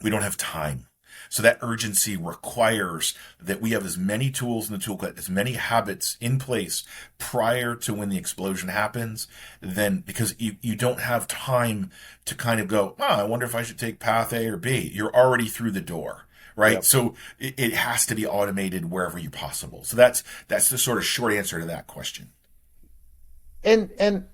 we don't have time. So that urgency requires that we have as many tools in the toolkit, as many habits in place prior to when the explosion happens, then because you don't have time to kind of go, I wonder if I should take path A or B. You're already through the door, right? Yep. So it has to be automated wherever you possible. So that's the sort of short answer to that question. And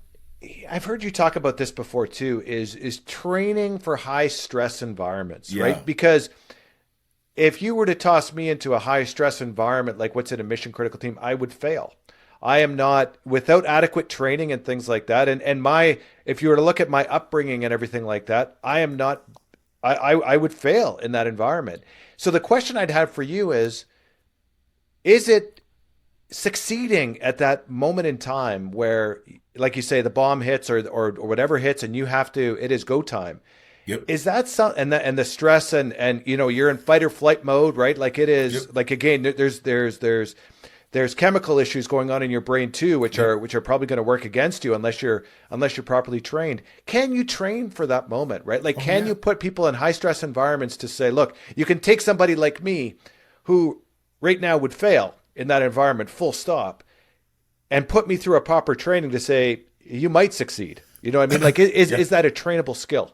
I've heard you talk about this before too, is training for high stress environments, right? Because if you were to toss me into a high stress environment, like what's in a mission critical team, I would fail. I am not, without adequate training and things like that. And if you were to look at my upbringing and everything like that, I would fail in that environment. So the question I'd have for you is it succeeding at that moment in time where, like you say, the bomb hits or whatever hits and it is go time? Yep. Is that something, and the stress and you're in fight or flight mode, right? Like it is like, again, there's chemical issues going on in your brain too, which are probably going to work against you unless you're properly trained. Can you train for that moment, right? Like, can you put people in high stress environments to say, look, you can take somebody like me who right now would fail in that environment, full stop, and put me through a proper training to say, you might succeed. You know what I mean? Like, Yeah. is that a trainable skill?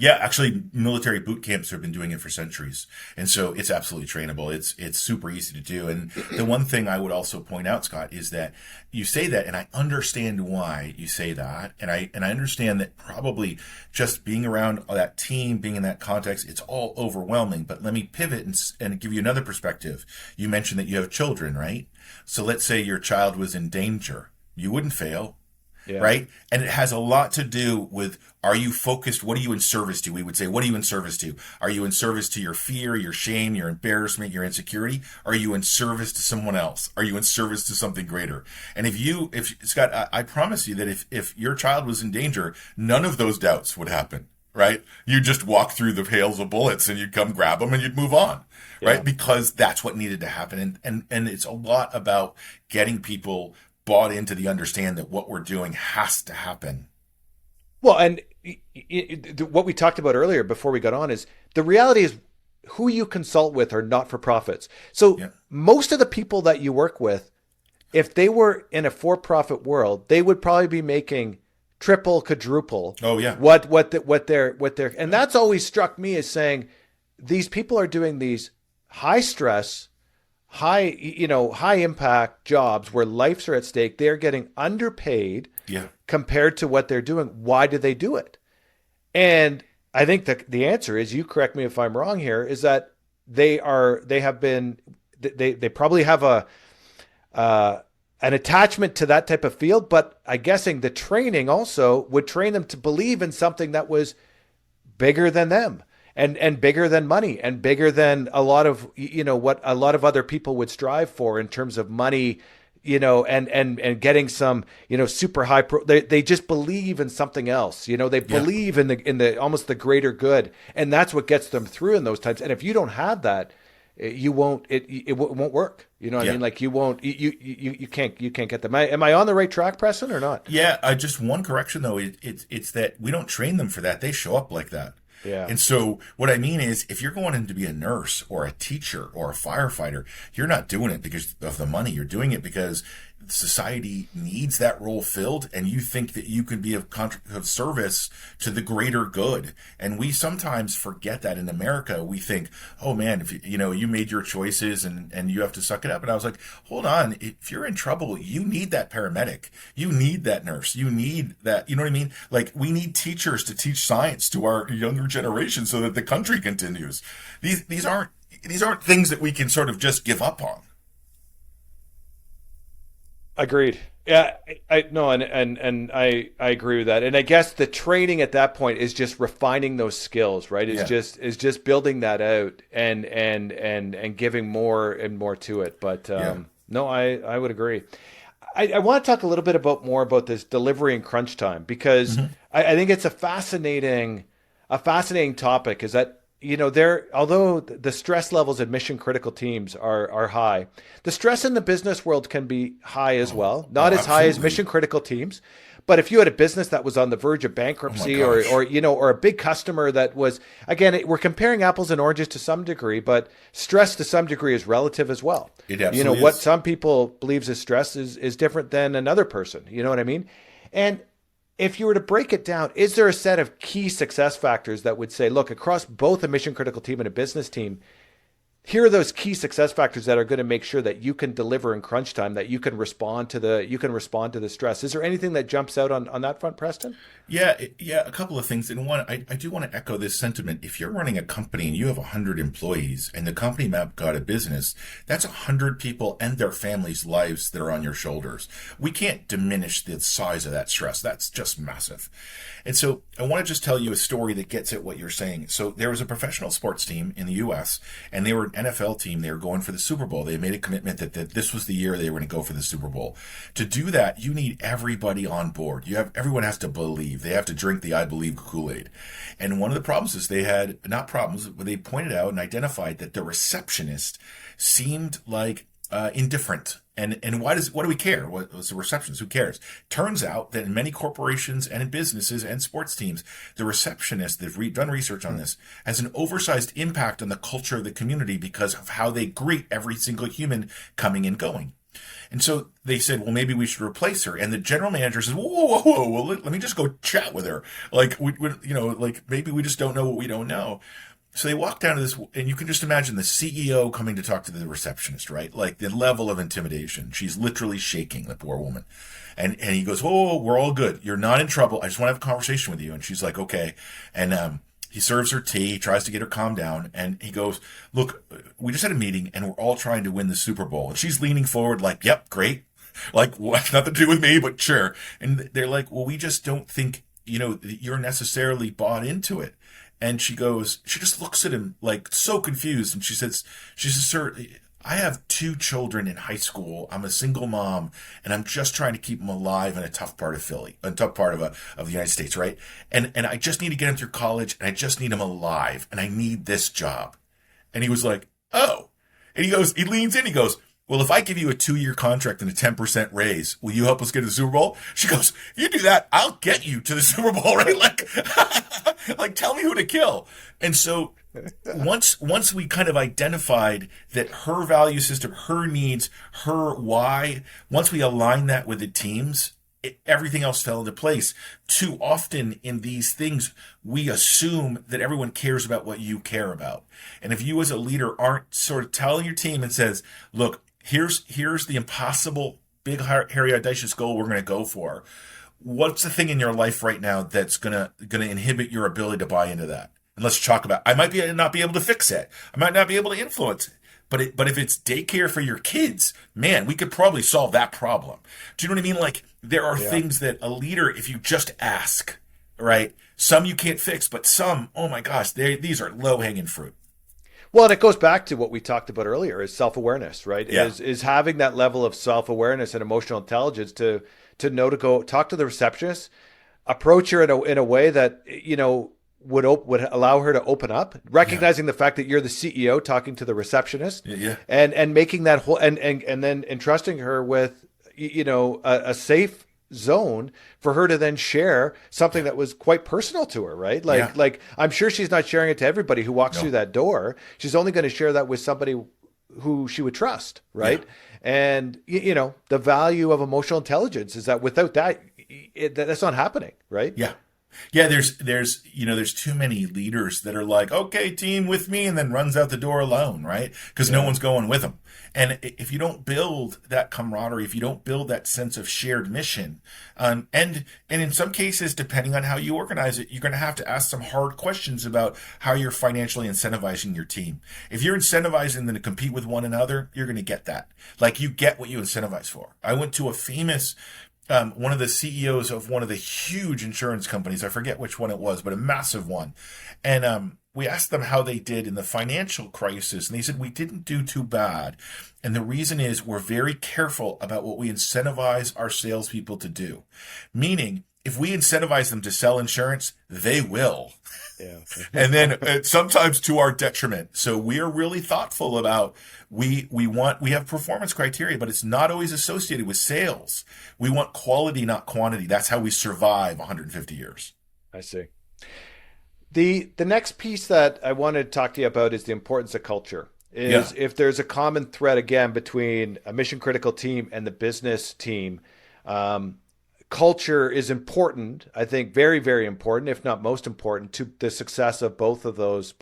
Yeah, actually, military boot camps have been doing it for centuries, and so it's absolutely trainable. It's super easy to do. And the one thing I would also point out, Scott, is that you say that, and I understand why you say that, and I understand that probably just being around that team, being in that context, it's all overwhelming. But let me pivot and give you another perspective. You mentioned that you have children, right? So let's say your child was in danger, you wouldn't fail. Yeah. Right? And it has a lot to do with, are you focused? What are you in service to? We would say, what are you in service to? Are you in service to your fear, your shame, your embarrassment, your insecurity? Are you in service to someone else? Are you in service to something greater? And if Scott, I promise you that if your child was in danger, none of those doubts would happen. Right? You just walk through the hails of bullets and you'd come grab them and you'd move on. Right? Yeah. Because that's what needed to happen. And it's a lot about getting people bought into the understand that what we're doing has to happen. Well, and what we talked about earlier before we got on is the reality is who you consult with are not for profits. So most of the people that you work with, if they were in a for-profit world, they would probably be making triple, quadruple. Oh yeah. What they're, and that's always struck me as saying these people are doing these high stress, high impact jobs where lives are at stake. They're getting underpaid compared to what they're doing. Why do they do it? And I think the answer is, you correct me if I'm wrong here, is that they probably have an attachment to that type of field, but I'm guessing the training also would train them to believe in something that was bigger than them. And bigger than money, and bigger than a lot of, what a lot of other people would strive for in terms of money, and getting some, super high they just believe in something else. They believe in the almost the greater good. And that's what gets them through in those times. And if you don't have that, it won't work. You know what I mean? Like you can't get them. Am I on the right track, Preston, or not? Yeah. Just one correction though. It's that we don't train them for that. They show up like that. Yeah. And so what I mean is, if you're going in to be a nurse or a teacher or a firefighter, you're not doing it because of the money. You're doing it because society needs that role filled, and you think that you can be of service to the greater good. And we sometimes forget that in America. We think, oh man, if you made your choices and you have to suck it up. And I was like, hold on, if you're in trouble, you need that paramedic, you need that nurse, you need that, you know what I mean? Like, we need teachers to teach science to our younger generation so that the country continues. These aren't things that we can sort of just give up on. Agreed. Yeah, I agree with that. And I guess the training at that point is just refining those skills, right? Is just building that out and giving more and more to it. But no, I would agree. I want to talk a little bit more about this delivery and crunch time, because I think it's a fascinating topic. Is that, although the stress levels in mission critical teams are high, the stress in the business world can be high as well. Not as high as mission critical teams, but if you had a business that was on the verge of bankruptcy, or a big customer that was, again, we're comparing apples and oranges to some degree, but stress to some degree is relative as well. It absolutely what is. some people believes is stress is different than another person. You know what I mean? And if you were to break it down, is there a set of key success factors that would say, look, across both a mission critical team and a business team, here are those key success factors that are going to make sure that you can deliver in crunch time, that you can respond to the stress? Is there anything that jumps out on that front, Preston? Yeah, a couple of things. And one, I do want to echo this sentiment. If you're running a company and you have 100 employees and the company map got a business, that's 100 people and their families' lives that are on your shoulders. We can't diminish the size of that stress. That's just massive. And so I want to just tell you a story that gets at what you're saying. So there was a professional sports team in the U.S., and they were an NFL team. They were going for the Super Bowl. They made a commitment that this was the year they were going to go for the Super Bowl. To do that, you need everybody on board. Everyone has to believe. They have to drink the I believe Kool-Aid. And one of the problems is they pointed out and identified that the receptionist seemed like indifferent And what do we care? What was the receptionist? Who cares? Turns out that in many corporations and in businesses and sports teams, the receptionist, they've done research on this, has an oversized impact on the culture of the community because of how they greet every single human coming and going. And so they said, well, maybe we should replace her. And the general manager says, whoa, well, let me just go chat with her. Like, like maybe we just don't know what we don't know. So they walk down to this, and you can just imagine the CEO coming to talk to the receptionist, right? Like the level of intimidation. She's literally shaking, the poor woman. And he goes, oh, we're all good. You're not in trouble. I just want to have a conversation with you. And she's like, okay. And he serves her tea, tries to get her calmed down. And he goes, look, we just had a meeting, and we're all trying to win the Super Bowl. And she's leaning forward like, yep, great. Like, what? Nothing to do with me, but sure. And they're like, well, we just don't think, you're necessarily bought into it. And she just looks at him like so confused. And she says, sir, I have 2 children in high school. I'm a single mom, and I'm just trying to keep them alive in a tough part of Philly, a tough part of the United States, right? And I just need to get them through college, and I just need them alive, and I need this job. And he was like, oh. And he leans in, he goes, well, if I give you a 2-year contract and a 10% raise, will you help us get to the Super Bowl? She goes, if you do that, I'll get you to the Super Bowl, right? Like tell me who to kill. And so once we kind of identified that her value system, her needs, her why, once we aligned that with the teams, everything else fell into place. Too often in these things, we assume that everyone cares about what you care about. And if you as a leader aren't sort of telling your team and says, look, here's the impossible, big, hairy, audacious goal we're going to go for. What's the thing in your life right now that's gonna inhibit your ability to buy into that? And let's talk about. I might not be able to fix it. I might not be able to influence it. But if it's daycare for your kids, man, we could probably solve that problem. Do you know what I mean? Like there are things that a leader, if you just ask, right? Some you can't fix, but some, oh my gosh, these are low hanging fruit. Well, and it goes back to what we talked about earlier: is self-awareness, right? Yeah. Is having that level of self-awareness and emotional intelligence to know to go talk to the receptionist, approach her in a way that would allow her to open up, recognizing the fact that you're the CEO talking to the receptionist, and making that whole and then entrusting her with a safe zone for her to then share something that was quite personal to her, right? Like I'm sure she's not sharing it to everybody who walks through that door. She's only going to share that with somebody who she would trust, right? Yeah. And the value of emotional intelligence is that without that, that's not happening, right? Yeah. Yeah, there's too many leaders that are like, okay, team with me, and then runs out the door alone, right? Because no one's going with them. And if you don't build that camaraderie, if you don't build that sense of shared mission, and in some cases, depending on how you organize it, you're going to have to ask some hard questions about how you're financially incentivizing your team. If you're incentivizing them to compete with one another, you're going to get that. Like you get what you incentivize for. I went to a famous one of the CEOs of one of the huge insurance companies. I forget which one it was, but a massive one. And we asked them how they did in the financial crisis. And they said, we didn't do too bad. And the reason is we're very careful about what we incentivize our salespeople to do. Meaning, if we incentivize them to sell insurance, they will. Yeah. And then sometimes to our detriment. So we are really thoughtful about we have performance criteria, but it's not always associated with sales. We want quality, not quantity. That's how we survive 150 years. I see. The next piece that I wanted to talk to you about is the importance of culture. If there's a common thread again between a mission critical team and the business team, culture is important, I think very, very important, if not most important, to the success of both of those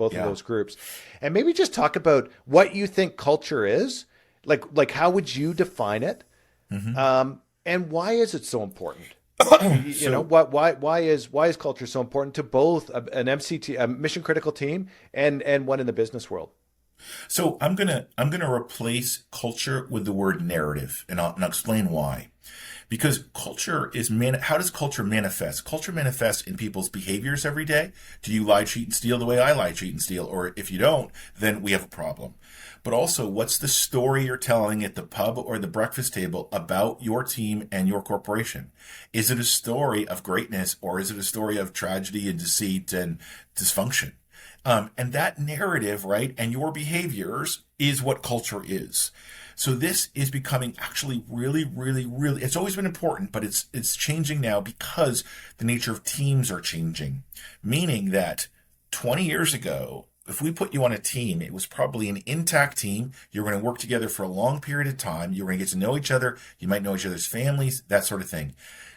groups. And maybe just talk about what you think culture is, like how would you define it, and why is it so important? Why is culture so important to both an MCT, a mission critical team, and one in the business world? So I'm gonna replace culture with the word narrative, and I'll explain why. Because culture is how does culture manifest? Culture manifests in people's behaviors every day. Do you lie, cheat, and steal the way I lie, cheat, and steal? Or if you don't, then we have a problem. But also, what's the story you're telling at the pub or the breakfast table about your team and your corporation? Is it a story of greatness, or is it a story of tragedy and deceit and dysfunction? And that narrative, right, and your behaviors is what culture is. So this is becoming actually really, really, really, it's always been important, but it's changing now because the nature of teams are changing. Meaning that 20 years ago, if we put you on a team, it was probably an intact team. You're going to work together for a long period of time. You're going to get to know each other. You might know each other's families, that sort of thing.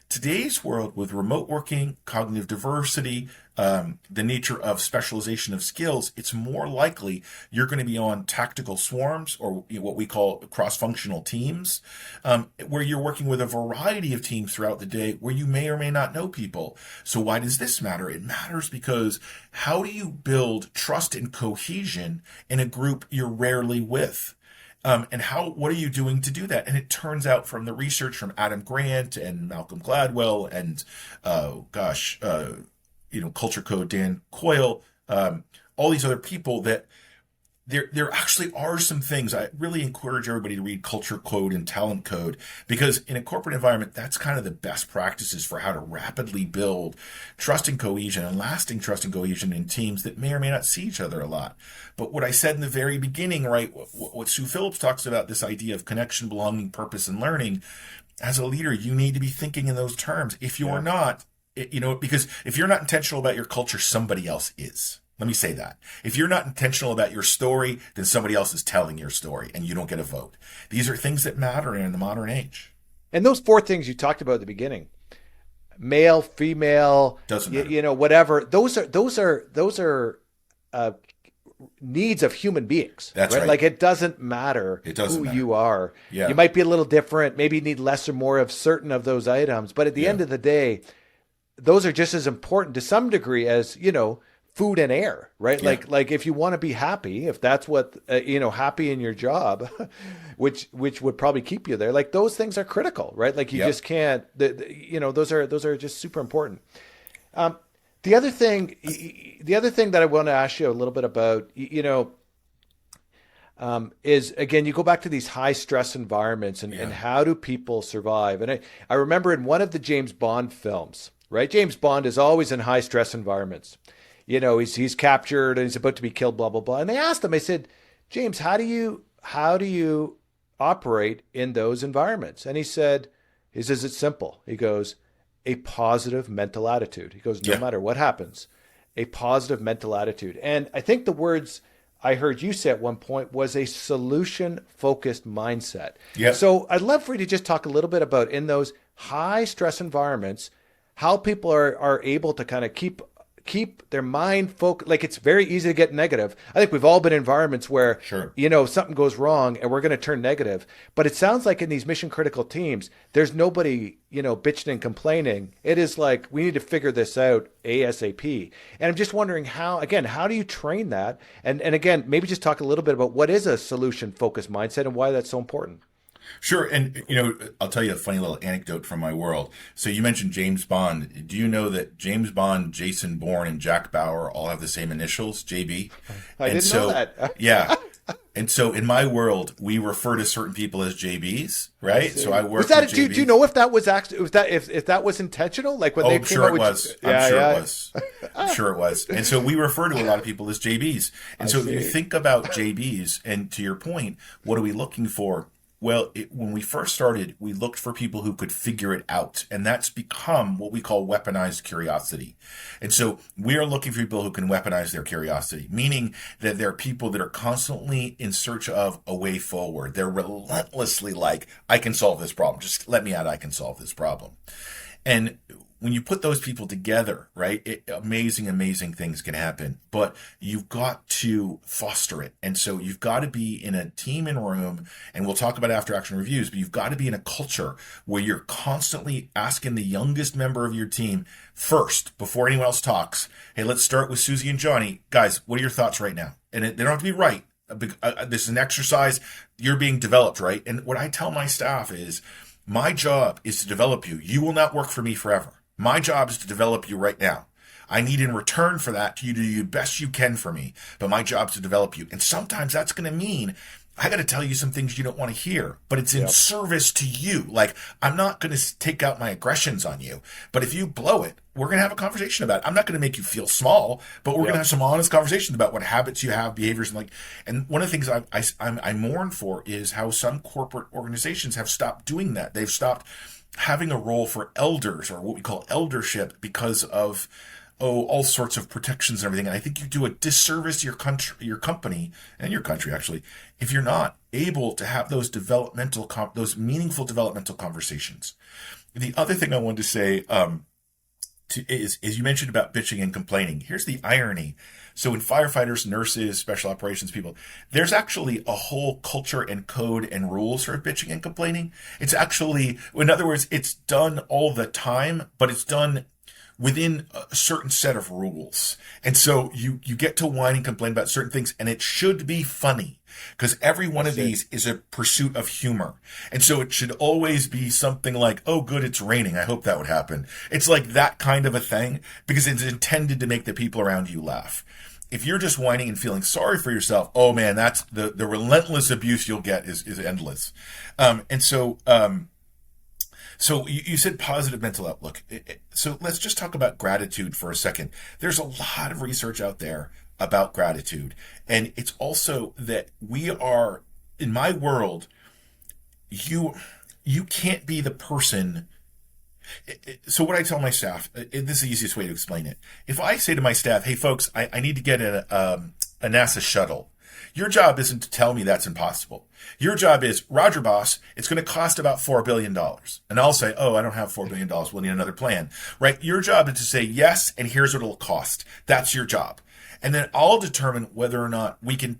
Today's world with remote working, cognitive diversity, the nature of specialization of skills, it's more likely you're going to be on tactical swarms or what we call cross-functional teams, where you're working with a variety of teams throughout the day where you may or may not know people. So why does this matter? It matters because how do you build trust and cohesion in a group you're rarely with? And what are you doing to do that? And it turns out from the research from Adam Grant and Malcolm Gladwell and, Culture Code, Dan Coyle, all these other people that there actually are some things. I really encourage everybody to read Culture Code and Talent Code because in a corporate environment, that's kind of the best practices for how to rapidly build trust and cohesion and lasting trust and cohesion in teams that may or may not see each other a lot. But what I said in the very beginning, right, what Sue Phillips talks about, this idea of connection, belonging, purpose, and learning, as a leader, you need to be thinking in those terms. If you're not, because if you're not intentional about your culture, somebody else is. Let me say that. If you're not intentional about your story, then somebody else is telling your story and you don't get a vote. These are things that matter in the modern age. And those four things you talked about at the beginning, male, female, doesn't matter. Whatever, those are needs of human beings. That's right. Like it doesn't matter who you are. Yeah. You might be a little different, maybe you need less or more of certain of those items. But at the end of the day, those are just as important to some degree as, food and air, right? Yeah. Like if you want to be happy, if that's what, happy in your job, which would probably keep you there, like those things are critical, right? Like you just can't, those are just super important. The other thing that I want to ask you a little bit about, is again, you go back to these high stress environments and how do people survive? And I remember in one of the James Bond films, right? James Bond is always in high stress environments. He's captured and he's about to be killed, blah, blah, blah. And they asked him, I said, James, how do you operate in those environments? And he says, it's simple. He goes, a positive mental attitude. He goes, no matter what happens, a positive mental attitude. And I think the words I heard you say at one point was a solution-focused mindset. Yeah. So I'd love for you to just talk a little bit about in those high stress environments, how people are able to kind of keep their mind focused. Like it's very easy to get negative. I think we've all been in environments where, something goes wrong and we're going to turn negative. But it sounds like in these mission critical teams, there's nobody, bitching and complaining. It is like, we need to figure this out ASAP. And I'm just wondering how do you train that? And again, maybe just talk a little bit about what is a solution focused mindset and why that's so important. Sure. And, I'll tell you a funny little anecdote from my world. So you mentioned James Bond. Do you know that James Bond, Jason Bourne, and Jack Bauer all have the same initials, JB? I didn't know that. Yeah. And so in my world, we refer to certain people as JBs, right? So I work with JBs. Do you know if that was actually, if that was intentional? Like when they came out with... I'm sure it was. And so we refer to a lot of people as JBs. And so if you think about JBs, and to your point, what are we looking for? Well, when we first started, we looked for people who could figure it out, and that's become what we call weaponized curiosity. And so we are looking for people who can weaponize their curiosity, meaning that they're people that are constantly in search of a way forward. They're relentlessly like, I can solve this problem. Just let me out, I can solve this problem. And when you put those people together, right, amazing things can happen. But you've got to foster it. And so you've got to be in a team and room, and we'll talk about after action reviews, but you've got to be in a culture where you're constantly asking the youngest member of your team first, before anyone else talks, hey, let's start with Susie and Johnny. Guys, what are your thoughts right now? And they don't have to be right. This is an exercise. You're being developed, right? And what I tell my staff is, my job is to develop you. You will not work for me forever. My job is to develop you right now. I need in return for that you to do the best you can for me, but my job is to develop you. And sometimes that's going to mean I got to tell you some things you don't want to hear, but it's in Yeah. service to you. Like, I'm not going to take out my aggressions on you, but if you blow it, we're going to have a conversation about it. I'm not going to make you feel small, but we're going to Yeah. have some honest conversations about what habits you have, behaviors, and like. And one of the things I mourn for is how some corporate organizations have stopped doing that. They've stopped having a role for elders or what we call eldership because of all sorts of protections and everything. And I think you do a disservice to your country, your company, and your country actually, if you're not able to have those those meaningful developmental conversations. The other thing I wanted to say is you mentioned about bitching and complaining. Here's the irony. So in firefighters, nurses, special operations people, there's actually a whole culture and code and rules for bitching and complaining. It's actually, in other words, it's done all the time, but it's done within a certain set of rules. And so you get to whine and complain about certain things, and it should be funny because every one of these is a pursuit of humor. And so it should always be something like, oh, good, it's raining. I hope that would happen. It's like that kind of a thing because it's intended to make the people around you laugh. If you're just whining and feeling sorry for yourself, oh man, that's the relentless abuse you'll get is endless. So you said positive mental outlook. So let's just talk about gratitude for a second. There's a lot of research out there about gratitude. And it's also that we are, in my world, you can't be the person. So what I tell my staff, this is the easiest way to explain it. If I say to my staff, hey folks, I need to get a NASA shuttle. Your job isn't to tell me that's impossible. Your job is, Roger boss, it's going to cost about $4 billion. And I'll say, oh, I don't have $4 billion. We'll need another plan, right? Your job is to say yes, and here's what it'll cost. That's your job. And then I'll determine whether or not we can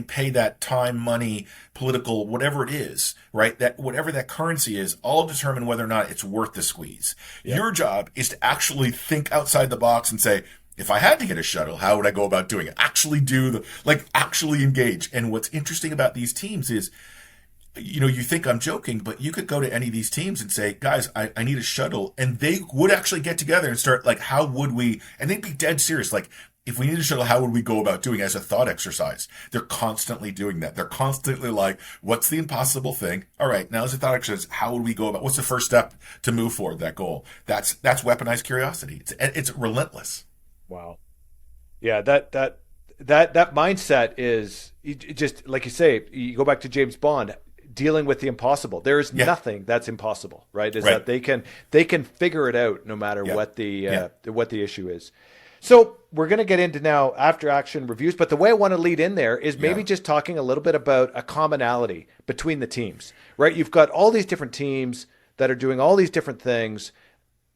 pay that time, money, political, whatever it is, right? That whatever that currency is, I'll determine whether or not it's worth the squeeze. Yeah. Your job is to actually think outside the box and say, if I had to get a shuttle, how would I go about doing it? Actually actually engage. And what's interesting about these teams is, you think I'm joking, but you could go to any of these teams and say, guys, I need a shuttle. And they would actually get together and start like, how would we, and they'd be dead serious. Like, if we need a shuttle, how would we go about doing it as a thought exercise? They're constantly doing that. They're constantly like, what's the impossible thing? All right, now as a thought exercise, how would we go about, what's the first step to move forward that goal? That's weaponized curiosity. It's relentless. Wow. Yeah, that mindset is just like you say, you go back to James Bond, dealing with the impossible. There is nothing that's impossible, right? That they can figure it out no matter what the issue is. So we're going to get into now after action reviews, but the way I want to lead in there is maybe just talking a little bit about a commonality between the teams, right? You've got all these different teams that are doing all these different things.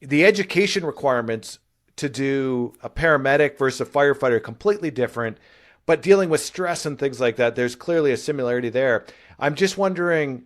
The education requirements to do a paramedic versus a firefighter are completely different, but dealing with stress and things like that, there's clearly a similarity there. I'm just wondering,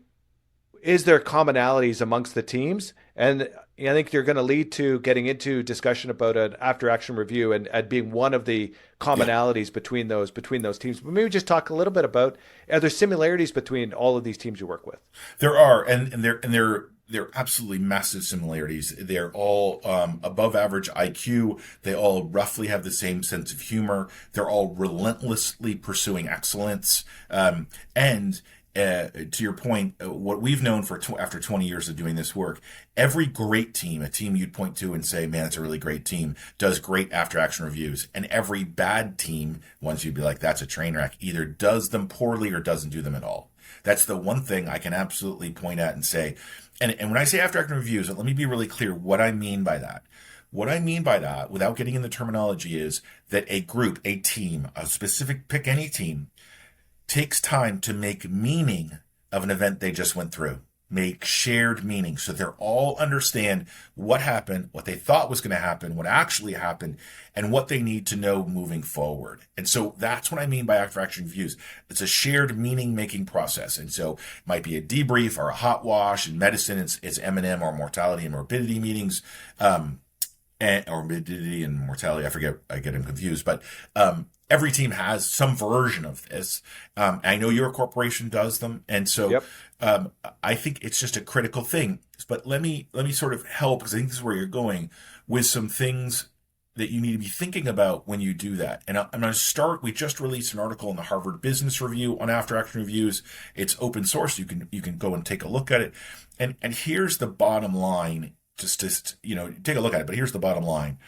is there commonalities amongst the teams? And I think you're going to lead to getting into discussion about an after action review and being one of the commonalities between those teams. But maybe just talk a little bit about, are there similarities between all of these teams you work with? There are, and they're absolutely massive similarities. They're all above average IQ. They all roughly have the same sense of humor. They're all relentlessly pursuing excellence. And to your point, what we've known after 20 years of doing this work, every great team, a team you'd point to and say, man, it's a really great team, does great after action reviews. And every bad team, ones you'd be like, that's a train wreck, either does them poorly or doesn't do them at all. That's the one thing I can absolutely point at and say. And when I say after action reviews, let me be really clear what I mean by that. What I mean by that, without getting in the terminology, is that a group, a team, a specific, pick any team, takes time to make meaning of an event they just went through. Make shared meaning so they're all understand what happened, what they thought was going to happen, what actually happened, and what they need to know moving forward. And so that's what I mean by after action reviews. It's a shared meaning making process. And so it might be a debrief or a hot wash. In medicine, it's M&M or mortality and morbidity meetings, or morbidity and mortality. I get them confused, but every team has some version of this. I know your corporation does them. And so I think it's just a critical thing. But let me sort of help, because I think this is where you're going, with some things that you need to be thinking about when you do that. And I'm going to start. We just released an article in the Harvard Business Review on after action reviews. It's open source. You can go and take a look at it. And here's the bottom line. Just take a look at it. But here's the bottom line.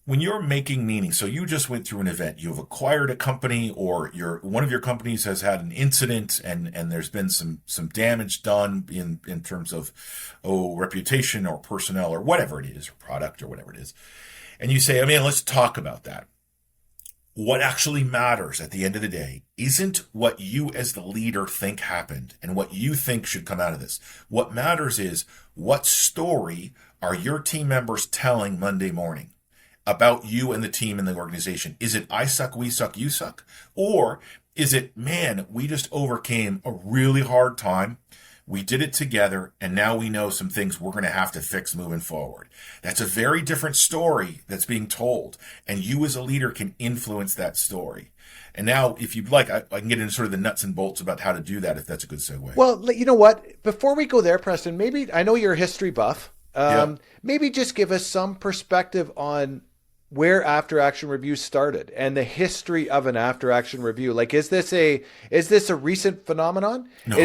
When you're making meaning, so you just went through an event, you've acquired a company, or one of your companies has had an incident, and there's been some damage done in terms of reputation or personnel or whatever it is, or product or whatever it is. And you say, let's talk about that. What actually matters at the end of the day isn't what you as the leader think happened and what you think should come out of this. What matters is, what story are your team members telling Monday morning about you and the team and the organization? Is it I suck, we suck, you suck? Or is it, man, we just overcame a really hard time. We did it together, and now we know some things we're going to have to fix moving forward. That's a very different story that's being told, and you as a leader can influence that story. And now, if you'd like, I can get into sort of the nuts and bolts about how to do that, if that's a good segue. Well, you know what? Before we go there, Preston, maybe, I know you're a history buff. Maybe just give us some perspective on where after action reviews started and the history of an after action review. Like, is this a recent phenomenon? No,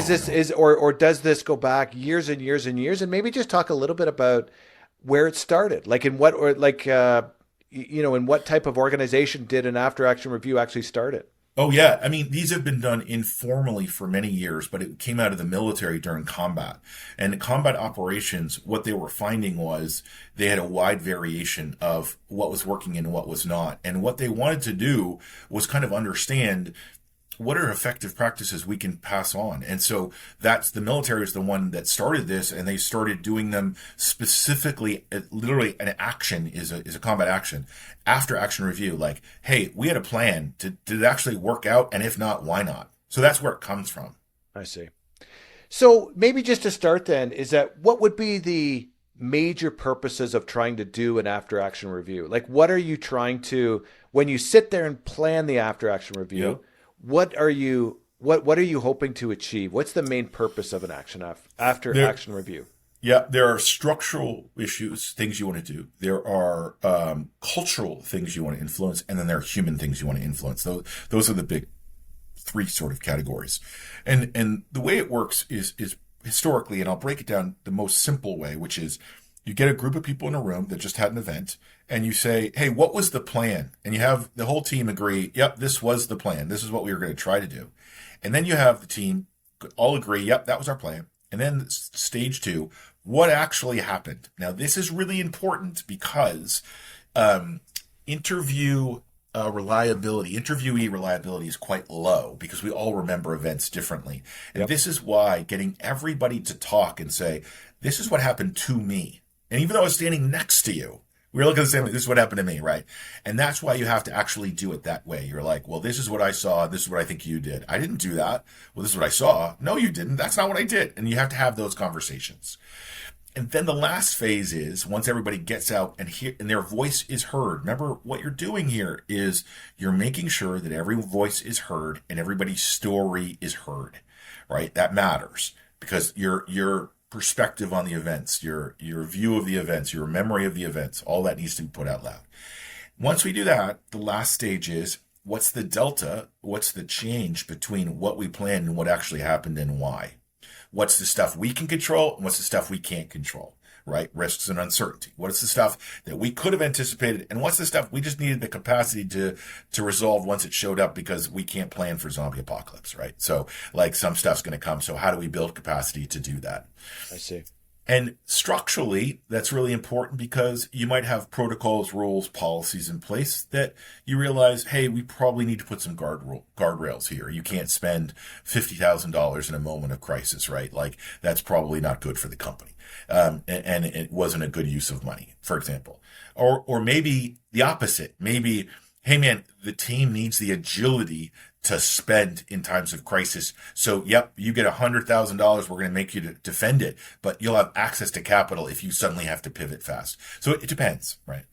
or does this go back years and years and years? And maybe just talk a little bit about where it started, like in what, or like, in what type of organization did an after action review actually start it? Oh, yeah. These have been done informally for many years, but it came out of the military during combat. And combat operations, what they were finding was they had a wide variation of what was working and what was not. And what they wanted to do was kind of understand, what are effective practices we can pass on? And so the military is the one that started this, and they started doing them specifically. Literally, an action is a combat action. After action review, like, hey, we had a plan. Did it actually work out? And if not, why not? So that's where it comes from. I see. So maybe just to start then, is that what would be the major purposes of trying to do an after action review? Like, what are you trying to, when you sit there and plan the after action review, Yep. What are you hoping to achieve? What's the main purpose of an action action review? Yeah, there are structural issues, things you want to do. There are cultural things you want to influence, and then there are human things you want to influence. Those are the big three sort of categories. And the way it works is historically, and I'll break it down the most simple way, which is, you get a group of people in a room that just had an event, and you say, hey, what was the plan? And you have the whole team agree, yep, this was the plan. This is what we were going to try to do. And then you have the team all agree, yep, that was our plan. And then stage two, what actually happened? Now, this is really important because interviewee reliability is quite low because we all remember events differently. And Yep. This is why getting everybody to talk and say, this is what happened to me. And even though I was standing next to you, we were looking at the same, this is what happened to me, right? And that's why you have to actually do it that way. You're like, well, this is what I saw. This is what I think you did. I didn't do that. Well, this is what I saw. No, you didn't. That's not what I did. And you have to have those conversations. And then the last phase is, once everybody gets out and their voice is heard. Remember, what you're doing here is you're making sure that every voice is heard and everybody's story is heard, right? That matters because your perspective on the events, your view of the events, your memory of the events, all that needs to be put out loud. Once we do that, the last stage is, what's the delta? What's the change between what we planned and what actually happened and why? What's the stuff we can control and what's the stuff we can't control, right? Risks and uncertainty. What's the stuff that we could have anticipated and what's the stuff we just needed the capacity to resolve once it showed up because we can't plan for zombie apocalypse, right? So like some stuff's going to come. So how do we build capacity to do that? I see. And structurally, that's really important because you might have protocols, rules, policies in place that you realize, hey, we probably need to put some guardrails here. You can't spend $50,000 in a moment of crisis, right? Like that's probably not good for the company. And it wasn't a good use of money, for example. Or maybe the opposite. Maybe, hey man, the team needs the agility to spend in times of crisis. So, yep, you get $100,000. We're going to make you to defend it, but you'll have access to capital if you suddenly have to pivot fast. So it depends, right?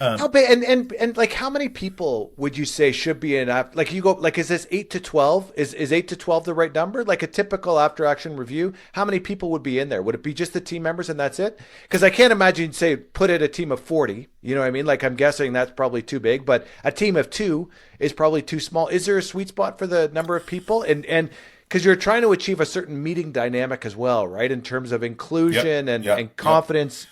How big and like how many people would you say should be in like you go like is this 8 to 12? Is 8 to 12 the right number? Like a typical after action review, how many people would be in there? Would it be just the team members and that's it? Because I can't imagine say put it a team of 40. You know what I mean? Like I'm guessing that's probably too big, but a team of two is probably too small. Is there a sweet spot for the number of people? And because you're trying to achieve a certain meeting dynamic as well, right? In terms of inclusion and confidence,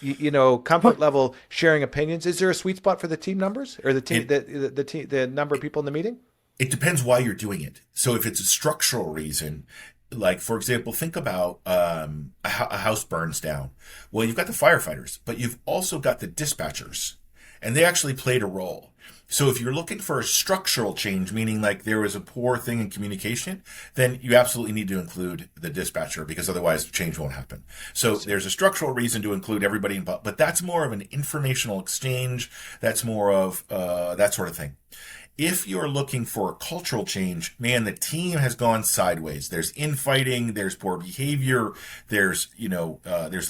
comfort level, sharing opinions. Is there a sweet spot for the team numbers or the team, the number of people in the meeting? It depends why you're doing it. So if it's a structural reason, like for example, think about a house burns down. Well, you've got the firefighters, but you've also got the dispatchers, and they actually played a role. So if you're looking for a structural change, meaning like there was a poor thing in communication, then you absolutely need to include the dispatcher because otherwise change won't happen. So there's a structural reason to include everybody involved, but that's more of an informational exchange. That's more of that sort of thing. If you're looking for a cultural change, man, the team has gone sideways. There's infighting, there's poor behavior, there's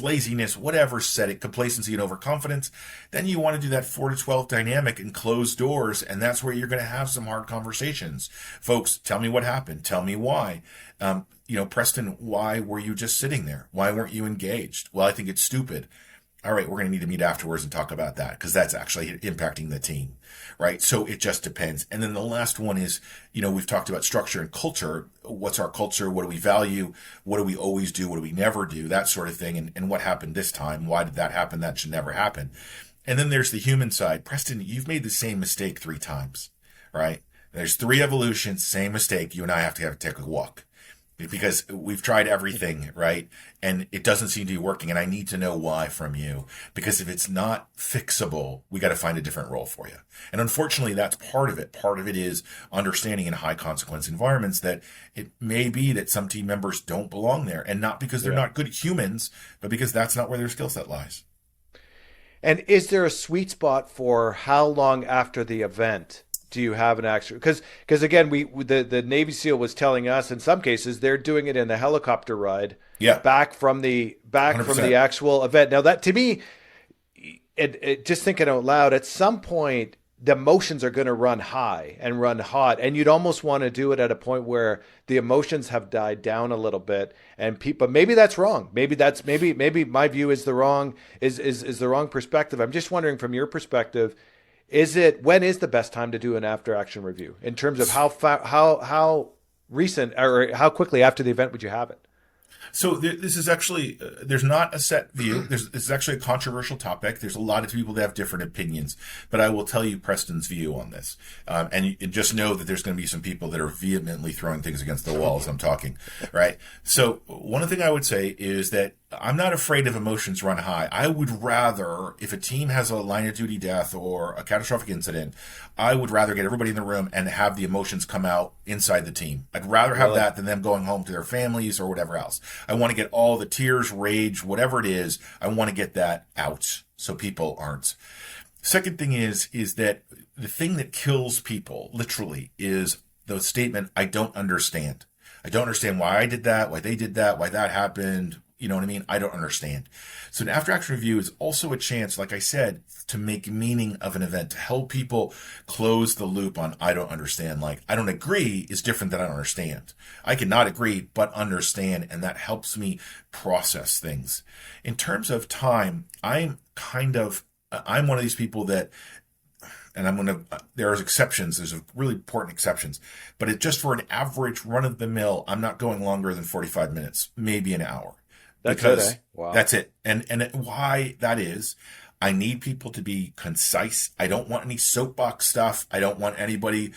laziness, whatever, setting, complacency and overconfidence. Then you want to do that 4 to 12 dynamic and close doors, and that's where you're going to have some hard conversations. Folks, tell me what happened. Tell me why. Preston, why were you just sitting there? Why weren't you engaged? Well, I think it's stupid. All right, we're going to need to meet afterwards and talk about that because that's actually impacting the team, right? So it just depends. And then the last one is, we've talked about structure and culture. What's our culture? What do we value? What do we always do? What do we never do? That sort of thing. And what happened this time? Why did that happen? That should never happen. And then there's the human side. Preston, you've made the same mistake 3 times, right? There's 3 evolutions, same mistake. You and I have to take a walk. Because we've tried everything, right? And it doesn't seem to be working. And I need to know why from you. Because if it's not fixable, we got to find a different role for you. And unfortunately, that's part of it. Part of it is understanding in high consequence environments that it may be that some team members don't belong there. And not because they're not good humans, but because that's not where their skill set lies. And is there a sweet spot for how long after the event do you have an actual? Because again, the Navy SEAL was telling us in some cases they're doing it in the helicopter ride back from the 100%. Actual event. Now that to me, just thinking out loud, at some point the emotions are going to run high and run hot, and you'd almost want to do it at a point where the emotions have died down a little bit, and people. Maybe that's wrong. Maybe my view is the wrong the wrong perspective. I'm just wondering from your perspective. When is the best time to do an after action review in terms of how recent or how quickly after the event would you have it? So this is actually, there's not a set view. This is actually a controversial topic. There's a lot of people that have different opinions, but I will tell you Preston's view on this. And just know that there's going to be some people that are vehemently throwing things against the wall as I'm talking, right? So one thing I would say is that I'm not afraid of emotions run high. I would rather, if a team has a line of duty death or a catastrophic incident, I would rather get everybody in the room and have the emotions come out inside the team. I'd rather have that than them going home to their families or whatever else. I want to get all the tears, rage, whatever it is. I want to get that out so people aren't. Second thing is that the thing that kills people literally is the statement, I don't understand. I don't understand why I did that, why they did that, why that happened. You know what I mean? I don't understand. So an after-action review is also a chance, like I said, to make meaning of an event, to help people close the loop on I don't understand. Like, I don't agree is different than I don't understand. I cannot agree, but understand, and that helps me process things. In terms of time, I'm one of these people that, and there's exceptions, there's really important exceptions, but just for an average run-of-the-mill, I'm not going longer than 45 minutes, maybe an hour. Because wow. That's it. And why that is, I need people to be concise. I don't want any soapbox stuff. I don't want anybody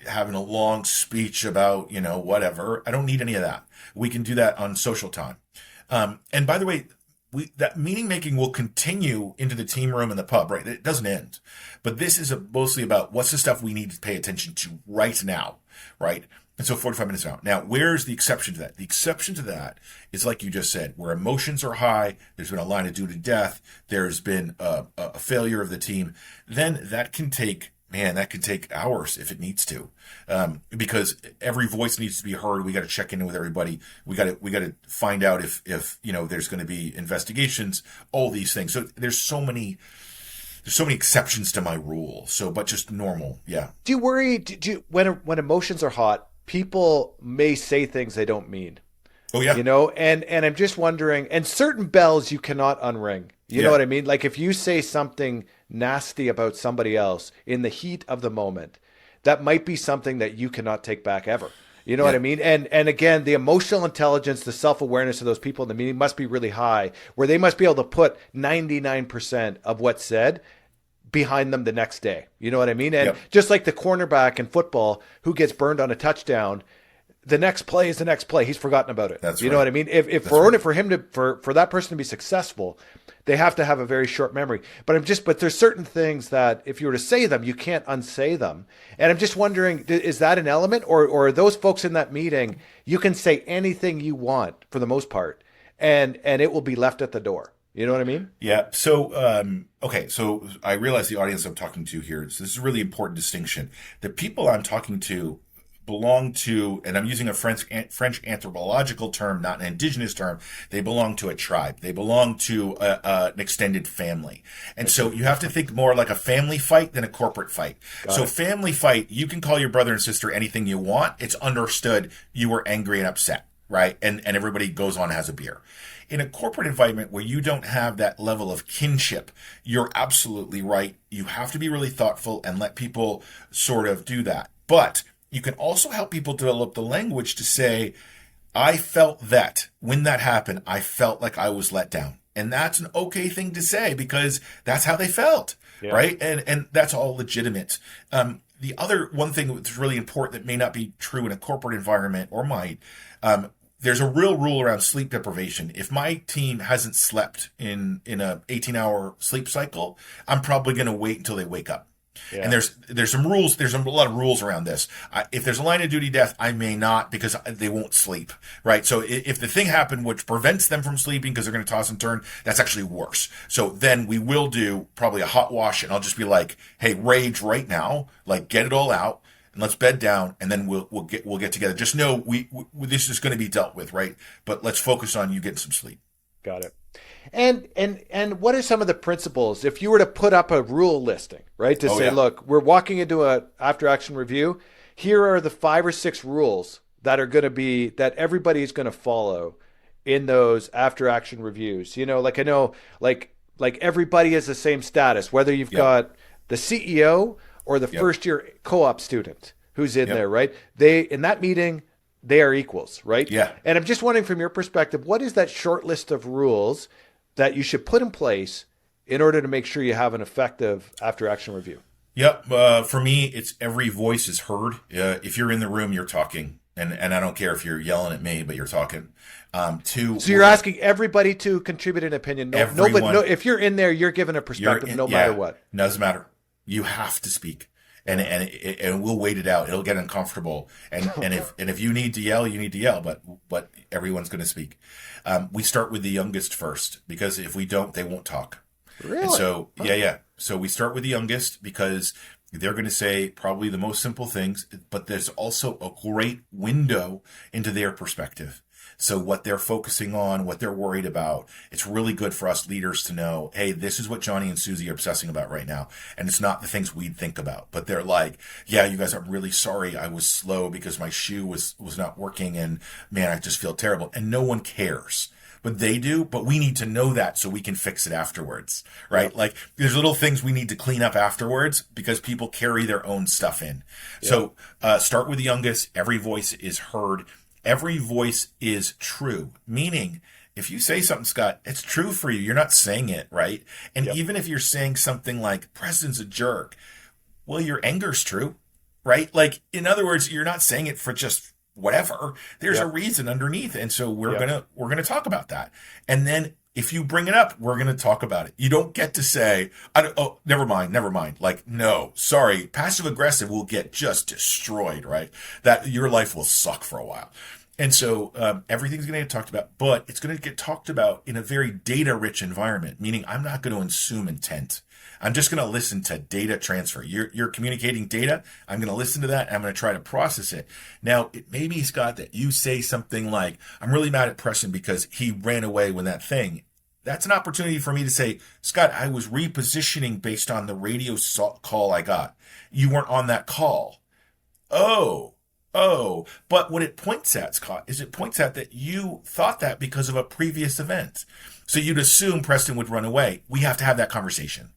having a long speech about, whatever. I don't need any of that. We can do that on social time. And by the way, that meeting making will continue into the team room and the pub, right? It doesn't end. But this is mostly about what's the stuff we need to pay attention to right now, right? And so 45 minutes out. Now, where's the exception to that? The exception to that is like you just said, where emotions are high, there's been a line of duty death, there's been a failure of the team. Then that can take hours if it needs to, because every voice needs to be heard. We got to check in with everybody. We got to find out if there's going to be investigations, all these things. So there's so many there's so many exceptions to my rule. So, but just normal. Yeah. Do you worry? Do you, when emotions are hot, people may say things they don't mean. Oh yeah. And I'm just wondering, and certain bells you cannot unring. You know what I mean? Like if you say something nasty about somebody else in the heat of the moment, that might be something that you cannot take back ever. You know what I mean? And again, the emotional intelligence, the self-awareness of those people in the meeting must be really high, where they must be able to put 99% of what's said behind them the next day. You know what I mean? And just like the cornerback in football who gets burned on a touchdown, the next play is the next play. He's forgotten about it. That's you know what I mean? If for him to for that person to be successful, they have to have a very short memory. But there's certain things that if you were to say them, you can't unsay them. And I'm just wondering, is that an element, or are those folks in that meeting, you can say anything you want for the most part, and it will be left at the door. You know what I mean? Yeah. So, okay. So I realize the audience I'm talking to here. So this is a really important distinction. The people I'm talking to belong to, and I'm using a French anthropological term, not an indigenous term. They belong to a tribe. They belong to an extended family. And so you have to think more like a family fight than a corporate fight. So family fight, you can call your brother and sister anything you want. It's understood you were angry and upset, right? And everybody goes on and has a beer. In a corporate environment where you don't have that level of kinship, you're absolutely right. You have to be really thoughtful and let people sort of do that. But you can also help people develop the language to say, I felt that when that happened, I felt like I was let down. And that's an okay thing to say because that's how they felt, right? And that's all legitimate. The other one thing that's really important that may not be true in a corporate environment or might, there's a real rule around sleep deprivation. If my team hasn't slept in a 18-hour sleep cycle, I'm probably going to wait until they wake up. Yeah. And there's some rules. There's a lot of rules around this. If there's a line of duty death, I may not because they won't sleep, right? So if the thing happened which prevents them from sleeping because they're going to toss and turn, that's actually worse. So then we will do probably a hot wash, and I'll just be like, "Hey, rage right now, like get it all out, and let's bed down, and then we'll get together. Just know we this is going to be dealt with, right? But let's focus on you getting some sleep." Got it. And what are some of the principles if you were to put up a rule listing, right? To say, look, we're walking into a after action review. Here are the 5 or 6 rules that are going to be that everybody is going to follow in those after action reviews. You know, like I know, like everybody is the same status, whether you've got the CEO or the first year co-op student who's in there, right? They in that meeting, they are equals, right? Yeah. And I'm just wondering from your perspective, what is that short list of rules that you should put in place in order to make sure you have an effective after action review? Yep. For me, it's every voice is heard. If you're in the room, you're talking. And I don't care if you're yelling at me, but you're talking. So you're asking everybody to contribute an opinion. No, if you're in there, you're given a perspective no matter what. Doesn't matter. You have to speak. And we'll wait it out. It'll get uncomfortable. And if you need to yell, you need to yell. But everyone's going to speak. We start with the youngest first because if we don't, they won't talk. Really? And so So we start with the youngest because they're going to say probably the most simple things. But there's also a great window into their perspective. So what they're focusing on, what they're worried about, it's really good for us leaders to know, hey, this is what Johnny and Susie are obsessing about right now. And it's not the things we'd think about, but they're like, yeah, you guys, I'm really sorry. I was slow because my shoe was not working and man, I just feel terrible. And no one cares. But they do, but we need to know that so we can fix it afterwards, right? Yep. Like there's little things we need to clean up afterwards because people carry their own stuff in. Yep. So start with the youngest. Every voice is heard. Every voice is true, meaning if you say something, Scott, it's true for you. You're not saying it, right? And even if you're saying something like, Preston's a jerk, well, your anger's true, right? Like, in other words, you're not saying it for just whatever. There's a reason underneath. And so we're gonna talk about that. And then if you bring it up, we're going to talk about it. You don't get to say, never mind. Like, no, sorry. Passive aggressive will get just destroyed, right? That your life will suck for a while. And so everything's going to get talked about, but it's going to get talked about in a very data-rich environment, meaning I'm not going to assume intent. I'm just going to listen to data transfer. You're communicating data. I'm going to listen to that, and I'm going to try to process it. Now, it may be, Scott, that you say something like, I'm really mad at Preston because he ran away with that thing. That's an opportunity for me to say, Scott, I was repositioning based on the radio call I got. You weren't on that call. Oh, oh. But what it points at, Scott, is it points at that you thought that because of a previous event. So you'd assume Preston would run away. We have to have that conversation.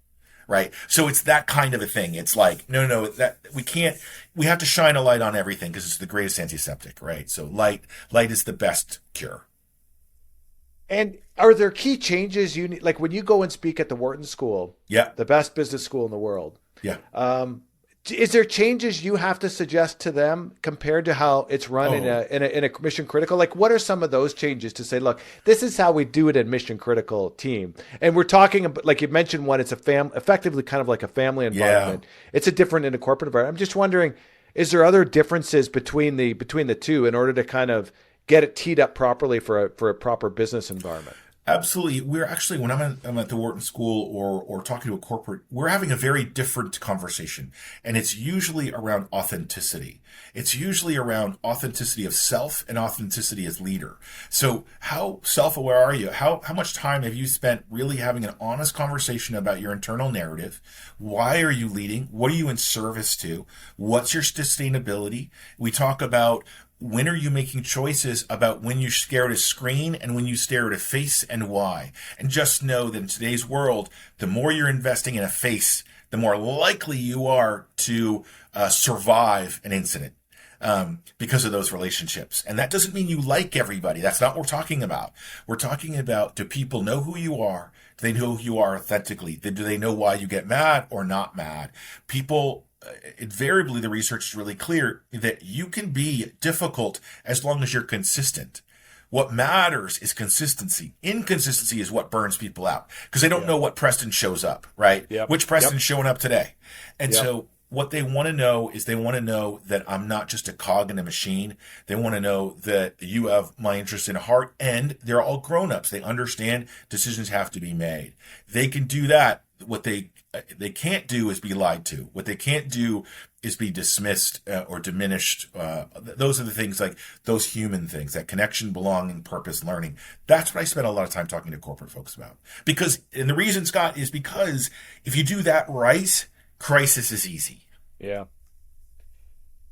Right. So it's that kind of a thing. It's like, no, that we have to shine a light on everything because it's the greatest antiseptic. Right. So light is the best cure. And are there key changes you need? Like when you go and speak at the Wharton School, Yeah. the best business school in the world. Yeah. Is there changes you have to suggest to them compared to how it's run in a mission critical? Like, what are some of those changes to say, look, this is how we do it in mission critical team? And we're talking about, like you mentioned, one, it's effectively kind of like a family environment. Yeah. It's a different in a corporate environment. I'm just wondering, is there other differences between the two in order to kind of get it teed up properly for a proper business environment? Absolutely. We're actually, when I'm at the Wharton School or talking to a corporate, we're having a very different conversation. And it's usually around authenticity. It's usually around authenticity of self and authenticity as leader. So how self-aware are you? How much time have you spent really having an honest conversation about your internal narrative? Why are you leading? What are you in service to? What's your sustainability? We talk about, when are you making choices about when you stare at a screen and when you stare at a face, and why? And just know that in today's world, the more you're investing in a face, the more likely you are to survive an incident because of those relationships. And that doesn't mean you like everybody. That's not what we're talking about. We're talking about, do people know who you are? Do they know who you are authentically? Do they know why you get mad or not mad? People, invariably, the research is really clear that you can be difficult as long as you're consistent. What matters is consistency. Inconsistency is what burns people out because they don't know what Preston shows up, right? Yep. Which Preston's showing up today. And so what they want to know is they want to know that I'm not just a cog in a machine. They want to know that you have my interest in heart, and they're all grown-ups. They understand decisions have to be made. They can do that. What they can't do is be lied to. What they can't do is be dismissed or diminished. Those are the things, like those human things, that connection, belonging, purpose, learning. That's what I spend a lot of time talking to corporate folks about. And the reason, Scott, is because if you do that right, crisis is easy. Yeah.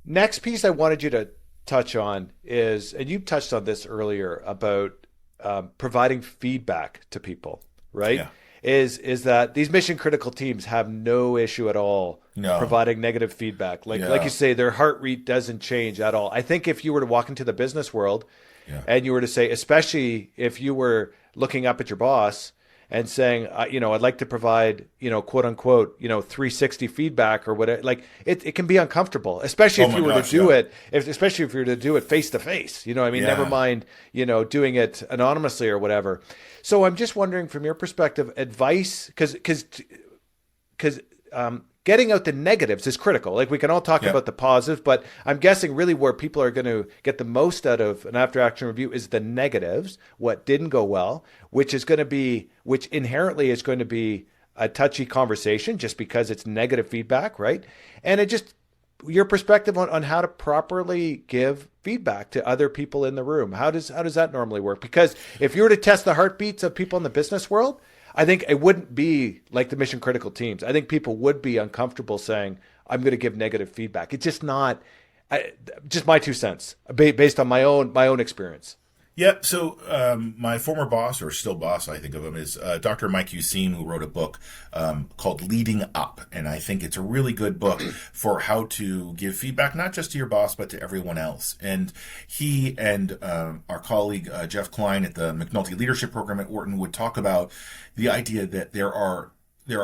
Next piece I wanted you to touch on is, and you touched on this earlier, about providing feedback to people, right? Yeah. Is that these mission critical teams have no issue at all providing negative feedback. Like you say, their heart rate doesn't change at all. I think if you were to walk into the business world and you were to say, especially if you were looking up at your boss and saying, I'd like to provide, quote unquote, 360 feedback or whatever, like it can be uncomfortable, especially if you were to do it, especially if you were to do it face to face, never mind, doing it anonymously or whatever. So I'm just wondering, from your perspective, advice, because getting out the negatives is critical. Like, we can all talk about the positives, but I'm guessing really where people are going to get the most out of an after action review is the negatives, what didn't go well, which inherently is going to be a touchy conversation just because it's negative feedback, right? And your perspective on how to properly give feedback to other people in the room. How does that normally work? Because if you were to test the heartbeats of people in the business world, I think it wouldn't be like the mission critical teams. I think people would be uncomfortable saying, I'm going to give negative feedback. It's just not, just my 2 cents based on my own experience. Yeah. So my former boss, or still boss, I think of him, is Dr. Mike Useem, who wrote a book called Leading Up. And I think it's a really good book for how to give feedback, not just to your boss, but to everyone else. And he and our colleague, Jeff Klein, at the McNulty Leadership Program at Wharton, would talk about the idea that there are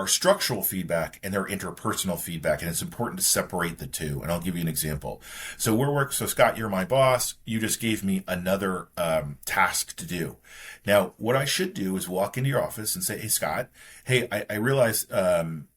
structural feedback and there are interpersonal feedback, and it's important to separate the two. And I'll give you an example. So Scott, you're my boss. You just gave me another task to do. Now, what I should do is walk into your office and say, hey, Scott, I realize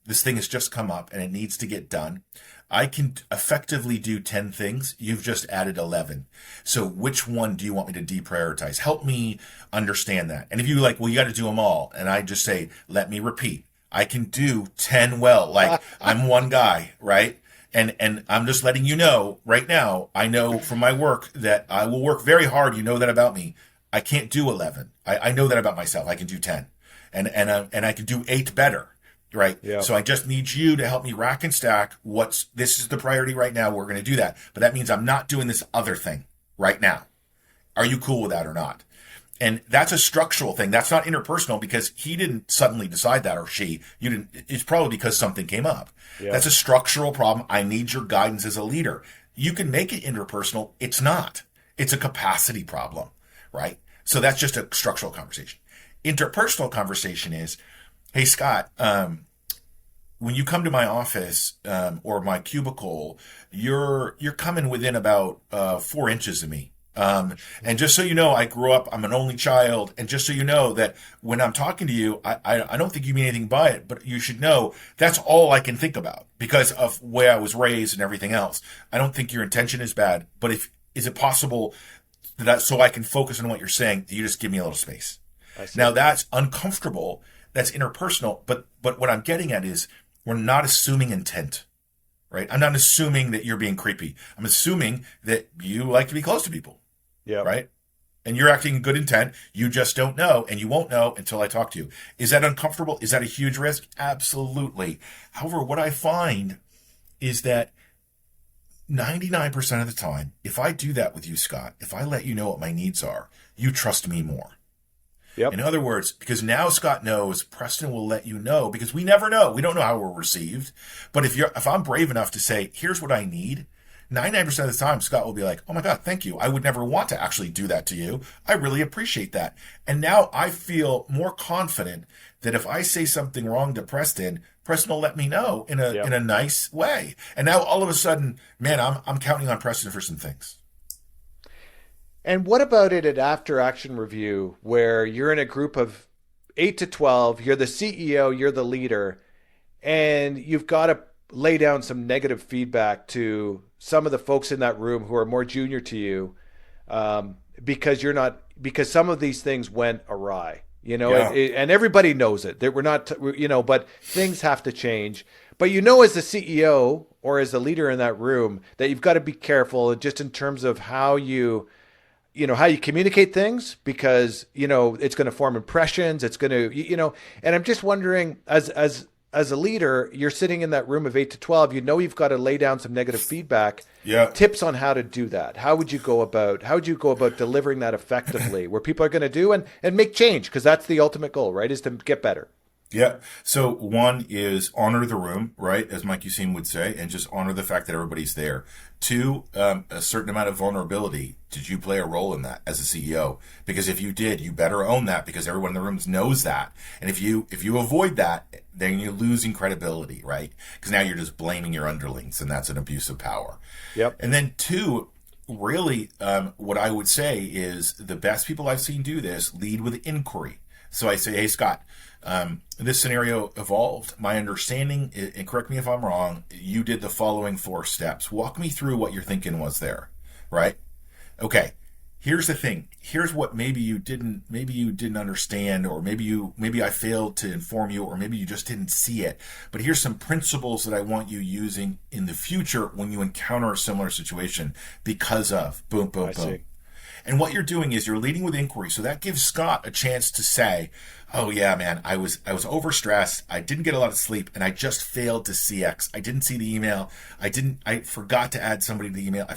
this thing has just come up and it needs to get done. I can effectively do 10 things. You've just added 11. So which one do you want me to deprioritize? Help me understand that. And if you you got to do them all. And I just say, let me repeat. I can do 10 well. Like, I'm one guy, right? And I'm just letting you know right now, I know from my work that I will work very hard. You know that about me. I can't do 11. I know that about myself. I can do 10. and I can do 8 better. Right. Yeah. So I just need you to help me rack and stack this is the priority right now. We're going to do that. But that means I'm not doing this other thing right now. Are you cool with that or not? And that's a structural thing. That's not interpersonal because he didn't suddenly decide that, or she. You didn't. It's probably because something came up. Yeah. That's a structural problem. I need your guidance as a leader. You can make it interpersonal. It's not. It's a capacity problem, right? So that's just a structural conversation. Interpersonal conversation is, hey, Scott, when you come to my office or my cubicle, you're coming within about 4 inches of me. And just so you know, I grew up, I'm an only child. And just so you know that when I'm talking to you, I don't think you mean anything by it, but you should know that's all I can think about because of where I was raised and everything else. I don't think your intention is bad, but is it possible that so I can focus on what you're saying, you just give me a little space? Now that's uncomfortable. That's interpersonal. But what I'm getting at is we're not assuming intent, right? I'm not assuming that you're being creepy. I'm assuming that you like to be close to people. Yeah. Right. And you're acting in good intent. You just don't know, and you won't know until I talk to you. Is that uncomfortable? Is that a huge risk? Absolutely. However, what I find is that 99% of the time, if I do that with you, Scott, if I let you know what my needs are, you trust me more. Yep. In other words, because now Scott knows, Preston will let you know, because we never know. We don't know how we're received. But if I'm brave enough to say, here's what I need, 99% of the time, Scott will be like, oh my God, thank you. I would never want to actually do that to you. I really appreciate that. And now I feel more confident that if I say something wrong to Preston, Preston will let me know in a nice way. And now all of a sudden, man, I'm counting on Preston for some things. And what about it at after action review where you're in a group of 8 to 12, you're the CEO, you're the leader, and you've got to lay down some negative feedback to some of the folks in that room who are more junior to you, because some of these things went awry, and everybody knows it, that we're not, but things have to change. But as the CEO or as the leader in that room that you've got to be careful just in terms of how you communicate things, because, it's going to form impressions. It's going to, and I'm just wondering, as a leader, you're sitting in that room of 8 to 12, you've got to lay down some negative feedback. Yeah. Tips on how to do that. How would you go about delivering that effectively where people are going to do and make change? Because that's the ultimate goal, right? Is to get better. Yeah. So one is honor the room, right? As Mike Useem would say, and just honor the fact that everybody's there. 2, a certain amount of vulnerability. Did you play a role in that as a CEO? Because if you did, you better own that, because everyone in the room knows that. And if you avoid that, then you're losing credibility, right? Because now you're just blaming your underlings, and that's an abuse of power. Yep. And then 2, really, what I would say is the best people I've seen do this lead with inquiry. So I say, hey, Scott, this scenario evolved. My understanding, and correct me if I'm wrong, you did the following 4 steps. Walk me through what your thinking was there, right? Okay, here's the thing. Here's what maybe you didn't understand, or maybe I failed to inform you, or maybe you just didn't see it. But here's some principles that I want you using in the future when you encounter a similar situation because of boom, boom, boom. See. And what you're doing is you're leading with inquiry. So that gives Scott a chance to say, oh yeah, man, I was overstressed. I didn't get a lot of sleep, and I just failed to see X. I didn't see the email. I forgot to add somebody to the email.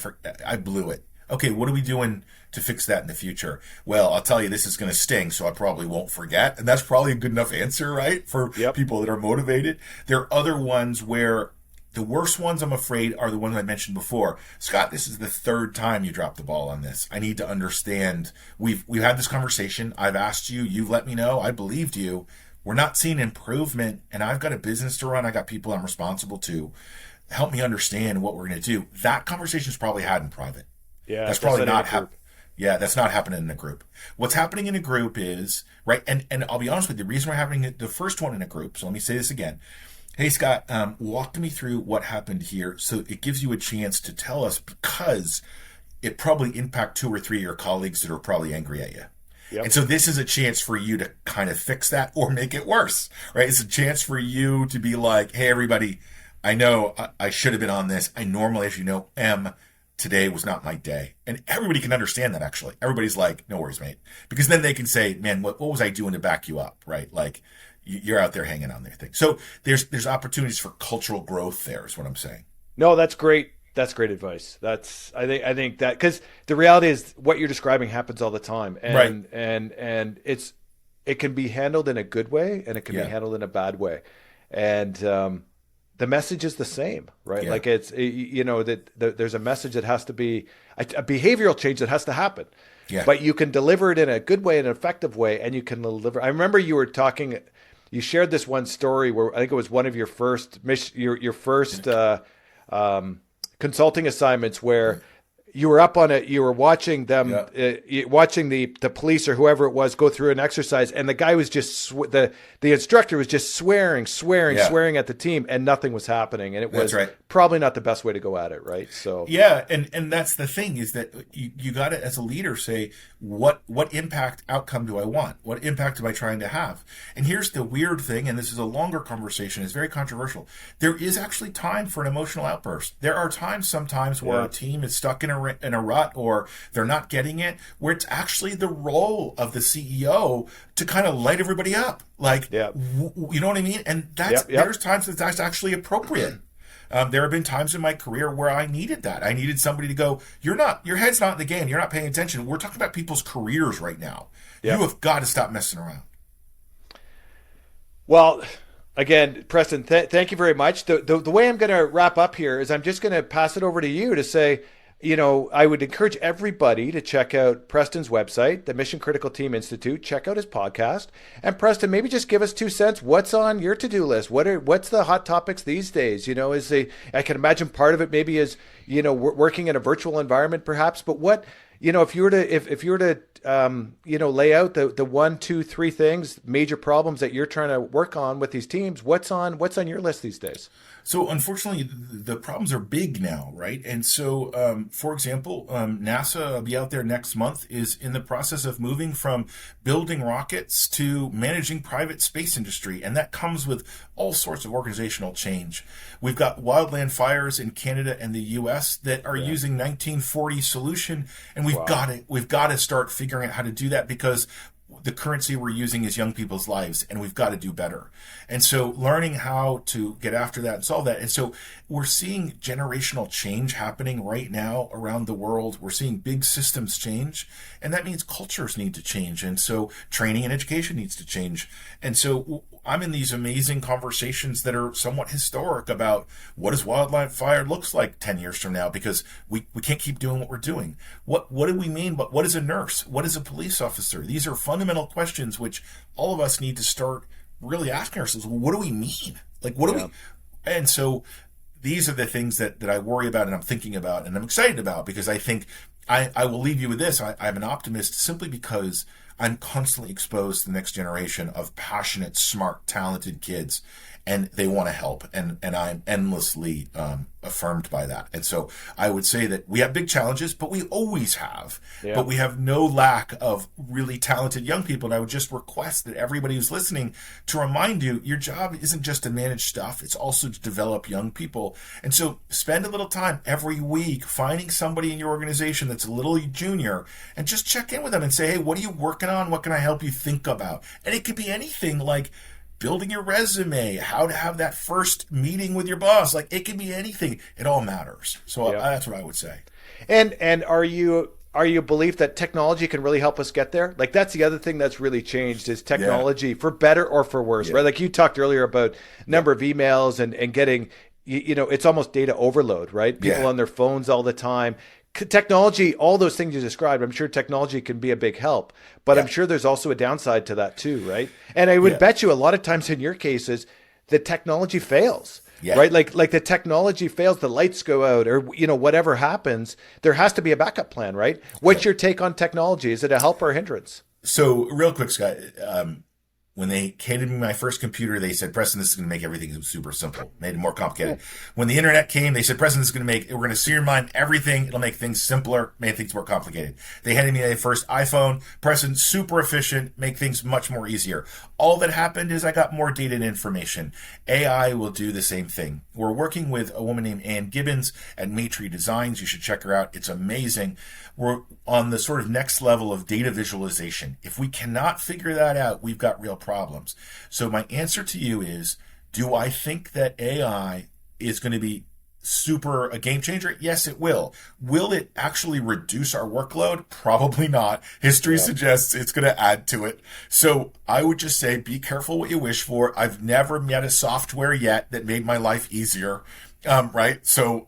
I blew it. Okay, what are we doing to fix that in the future? Well, I'll tell you, this is going to sting, so I probably won't forget. And that's probably a good enough answer, right? For people that are motivated. There are other ones where the worst ones, I'm afraid, are the ones I mentioned before. Scott, this is the 3rd time you dropped the ball on this. I need to understand. We've had this conversation. I've asked you. You've let me know. I believed you. We're not seeing improvement, and I've got a business to run. I got people I'm responsible to. Help me understand what we're going to do. That conversation is probably had in private. Yeah, that's probably not happening. Yeah, that's not happening in a group. What's happening in a group is, right, and I'll be honest with you, the reason we're having the first one in a group, so let me say this again. Hey, Scott, walk me through what happened here, so it gives you a chance to tell us, because it probably impact 2 or 3 of your colleagues that are probably angry at you. Yep. And so this is a chance for you to kind of fix that or make it worse, right? It's a chance for you to be like, hey, everybody, I know I should have been on this. I normally, as you know, am. today was not my day. And everybody can understand that, actually. Everybody's like, no worries, mate. Because then they can say, man, what was I doing to back you up, right? Like, you're out there hanging on their thing. So there's opportunities for cultural growth there is what I'm saying. No, that's great. That's great advice. I think that, because the reality is what you're describing happens all the time. And, Right. and it can be handled in a good way and it can be Yeah. handled in a bad way. And, the message is the same, right? Yeah. Like that there's a message that has to be a behavioral change that has to happen, Yeah. but you can deliver it in a good way, an effective way, and you can deliver. I remember you shared this one story where I think it was one of your first your first consulting assignments where you were up on it, you were watching them, watching the police or whoever it was go through an exercise, and the guy was just the instructor was just swearing at the team, and nothing was happening, and it was probably not the best way to go at it, right? So yeah, and that's the thing, is that you got to, as a leader, say what impact outcome do I want? What impact am I trying to have? And here's the weird thing, and this is a longer conversation, it's very controversial. There is actually time for an emotional outburst. There are times sometimes where a team is stuck in a rut, or they're not getting it, where it's actually the role of the CEO to kind of light everybody up. Like, you know what I mean? And there's times that that's actually appropriate. There have been times in my career where I needed that. I needed somebody to go, your head's not in the game. You're not paying attention. We're talking about people's careers right now. You have got to stop messing around. Well, again, Preston, thank you very much. The way I'm going to wrap up here is I'm just going to pass it over to you to say, I would encourage everybody to check out Preston's website, the Mission Critical Team Institute. Check out his podcast. And Preston, maybe just give us 2 cents. What's on your to-do list? What's the hot topics these days? I can imagine part of it maybe is, working in a virtual environment perhaps, but what, if you were to lay out the 1, 2, 3 things, major problems that you're trying to work on with these teams, what's on your list these days? So unfortunately, the problems are big now, right? And so, for example, NASA will be out there next month, is in the process of moving from building rockets to managing private space industry. And that comes with all sorts of organizational change. We've got wildland fires in Canada and the US that are using 1940 solution. And we've got to start figuring out how to do that, because the currency we're using is young people's lives, and we've got to do better. And so learning how to get after that and solve that. And so we're seeing generational change happening right now around the world. We're seeing big systems change, and that means cultures need to change. And so training and education needs to change. And so I'm in these amazing conversations that are somewhat historic about what does wildfire looks like 10 years from now, because we can't keep doing what we're doing. What do we mean? But what is a nurse? What is a police officer? These are fundamental questions which all of us need to start really asking ourselves. Well, what do we mean? Like, what do we? And so these are the things that I worry about and I'm thinking about and I'm excited about, because I think I will leave you with this. I'm an optimist simply because I'm constantly exposed to the next generation of passionate, smart, talented kids, and they want to help, and I'm endlessly affirmed by that. And so I would say that we have big challenges, but we always have. But we have no lack of really talented young people. And I would just request that everybody who's listening to remind you, your job isn't just to manage stuff, it's also to develop young people. And so spend a little time every week finding somebody in your organization that's a little junior and just check in with them and say, hey, what are you working on? What can I help you think about? And it could be anything like building your resume, how to have that first meeting with your boss. Like, it can be anything. It all matters. So that's what I would say. And are you a belief that technology can really help us get there? Like, that's the other thing that's really changed is technology, for better or for worse, right? Like you talked earlier about number of emails and getting, it's almost data overload, right? People on their phones all the time. Technology, all those things you described, I'm sure technology can be a big help, but I'm sure there's also a downside to that too, right? And I would bet you a lot of times in your cases, the technology fails, right? Like the technology fails, the lights go out, or whatever happens, there has to be a backup plan, right? What's your take on technology? Is it a help or a hindrance? So real quick, Scott, When they handed me my first computer, they said, Preston, this is going to make everything super simple. Made it more complicated. When the internet came, they said, Preston, this is going to we're going to streamline everything. It'll make things simpler, make things more complicated. They handed me their first iPhone. Preston, super efficient, make things much more easier. All that happened is I got more data and information. AI will do the same thing. We're working with a woman named Ann Gibbons at Maitri Designs. You should check her out. It's amazing. We're on the sort of next level of data visualization. If we cannot figure that out, we've got real problems. So my answer to you is, do I think that AI is going to be super a game changer? Yes, it will. Will it actually reduce our workload? Probably not. History suggests it's going to add to it. So I would just say, be careful what you wish for. I've never met a software yet that made my life easier. Right? So,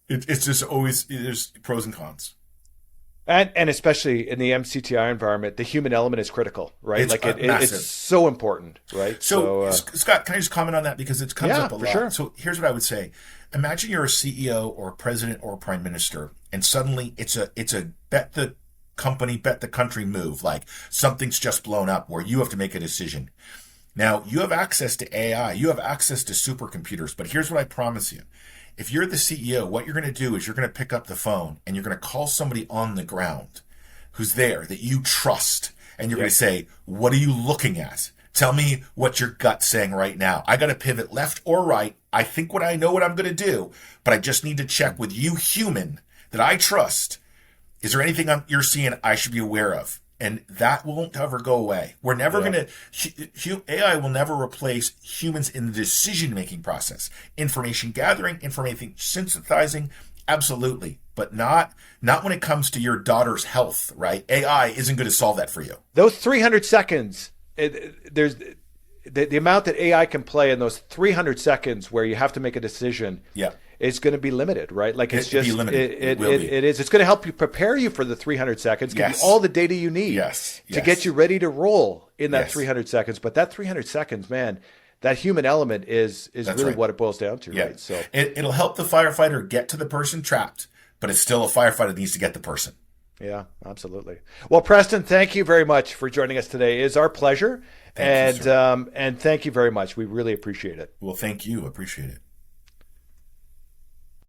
it's just always, there's pros and cons. And especially in the MCTI environment, the human element is critical, right? It's so important, right? So Scott, can I just comment on that, because it comes up a lot? Sure. So here's what I would say. Imagine you're a CEO or a president or a prime minister, and suddenly it's a bet the company, bet the country move. Like something's just blown up where you have to make a decision. Now, you have access to AI, you have access to supercomputers, but here's what I promise you. If you're the CEO, what you're going to do is you're going to pick up the phone and you're going to call somebody on the ground who's there that you trust. And you're going to say, what are you looking at? Tell me what your gut's saying right now. I got to pivot left or right. I think I know what I'm going to do, but I just need to check with you, human, that I trust. Is there anything you're seeing I should be aware of? And that won't ever go away. We're never going to, AI will never replace humans in the decision-making process. Information gathering, information synthesizing, absolutely. But not when it comes to your daughter's health, right? AI isn't going to solve that for you. Those 300 seconds, there's the amount that AI can play in those 300 seconds where you have to make a decision. It's going to be limited, right? Like it is. It's going to help you prepare you for the 300 seconds, give you all the data you need to get you ready to roll in that 300 seconds. But that 300 seconds, man, that human element is really what it boils down to, right? So it'll help the firefighter get to the person trapped, but it's still a firefighter that needs to get the person. Yeah, absolutely. Well, Preston, thank you very much for joining us today. It's our pleasure. Thank you, sir. And thank you very much. We really appreciate it. Well, thank you. Appreciate it.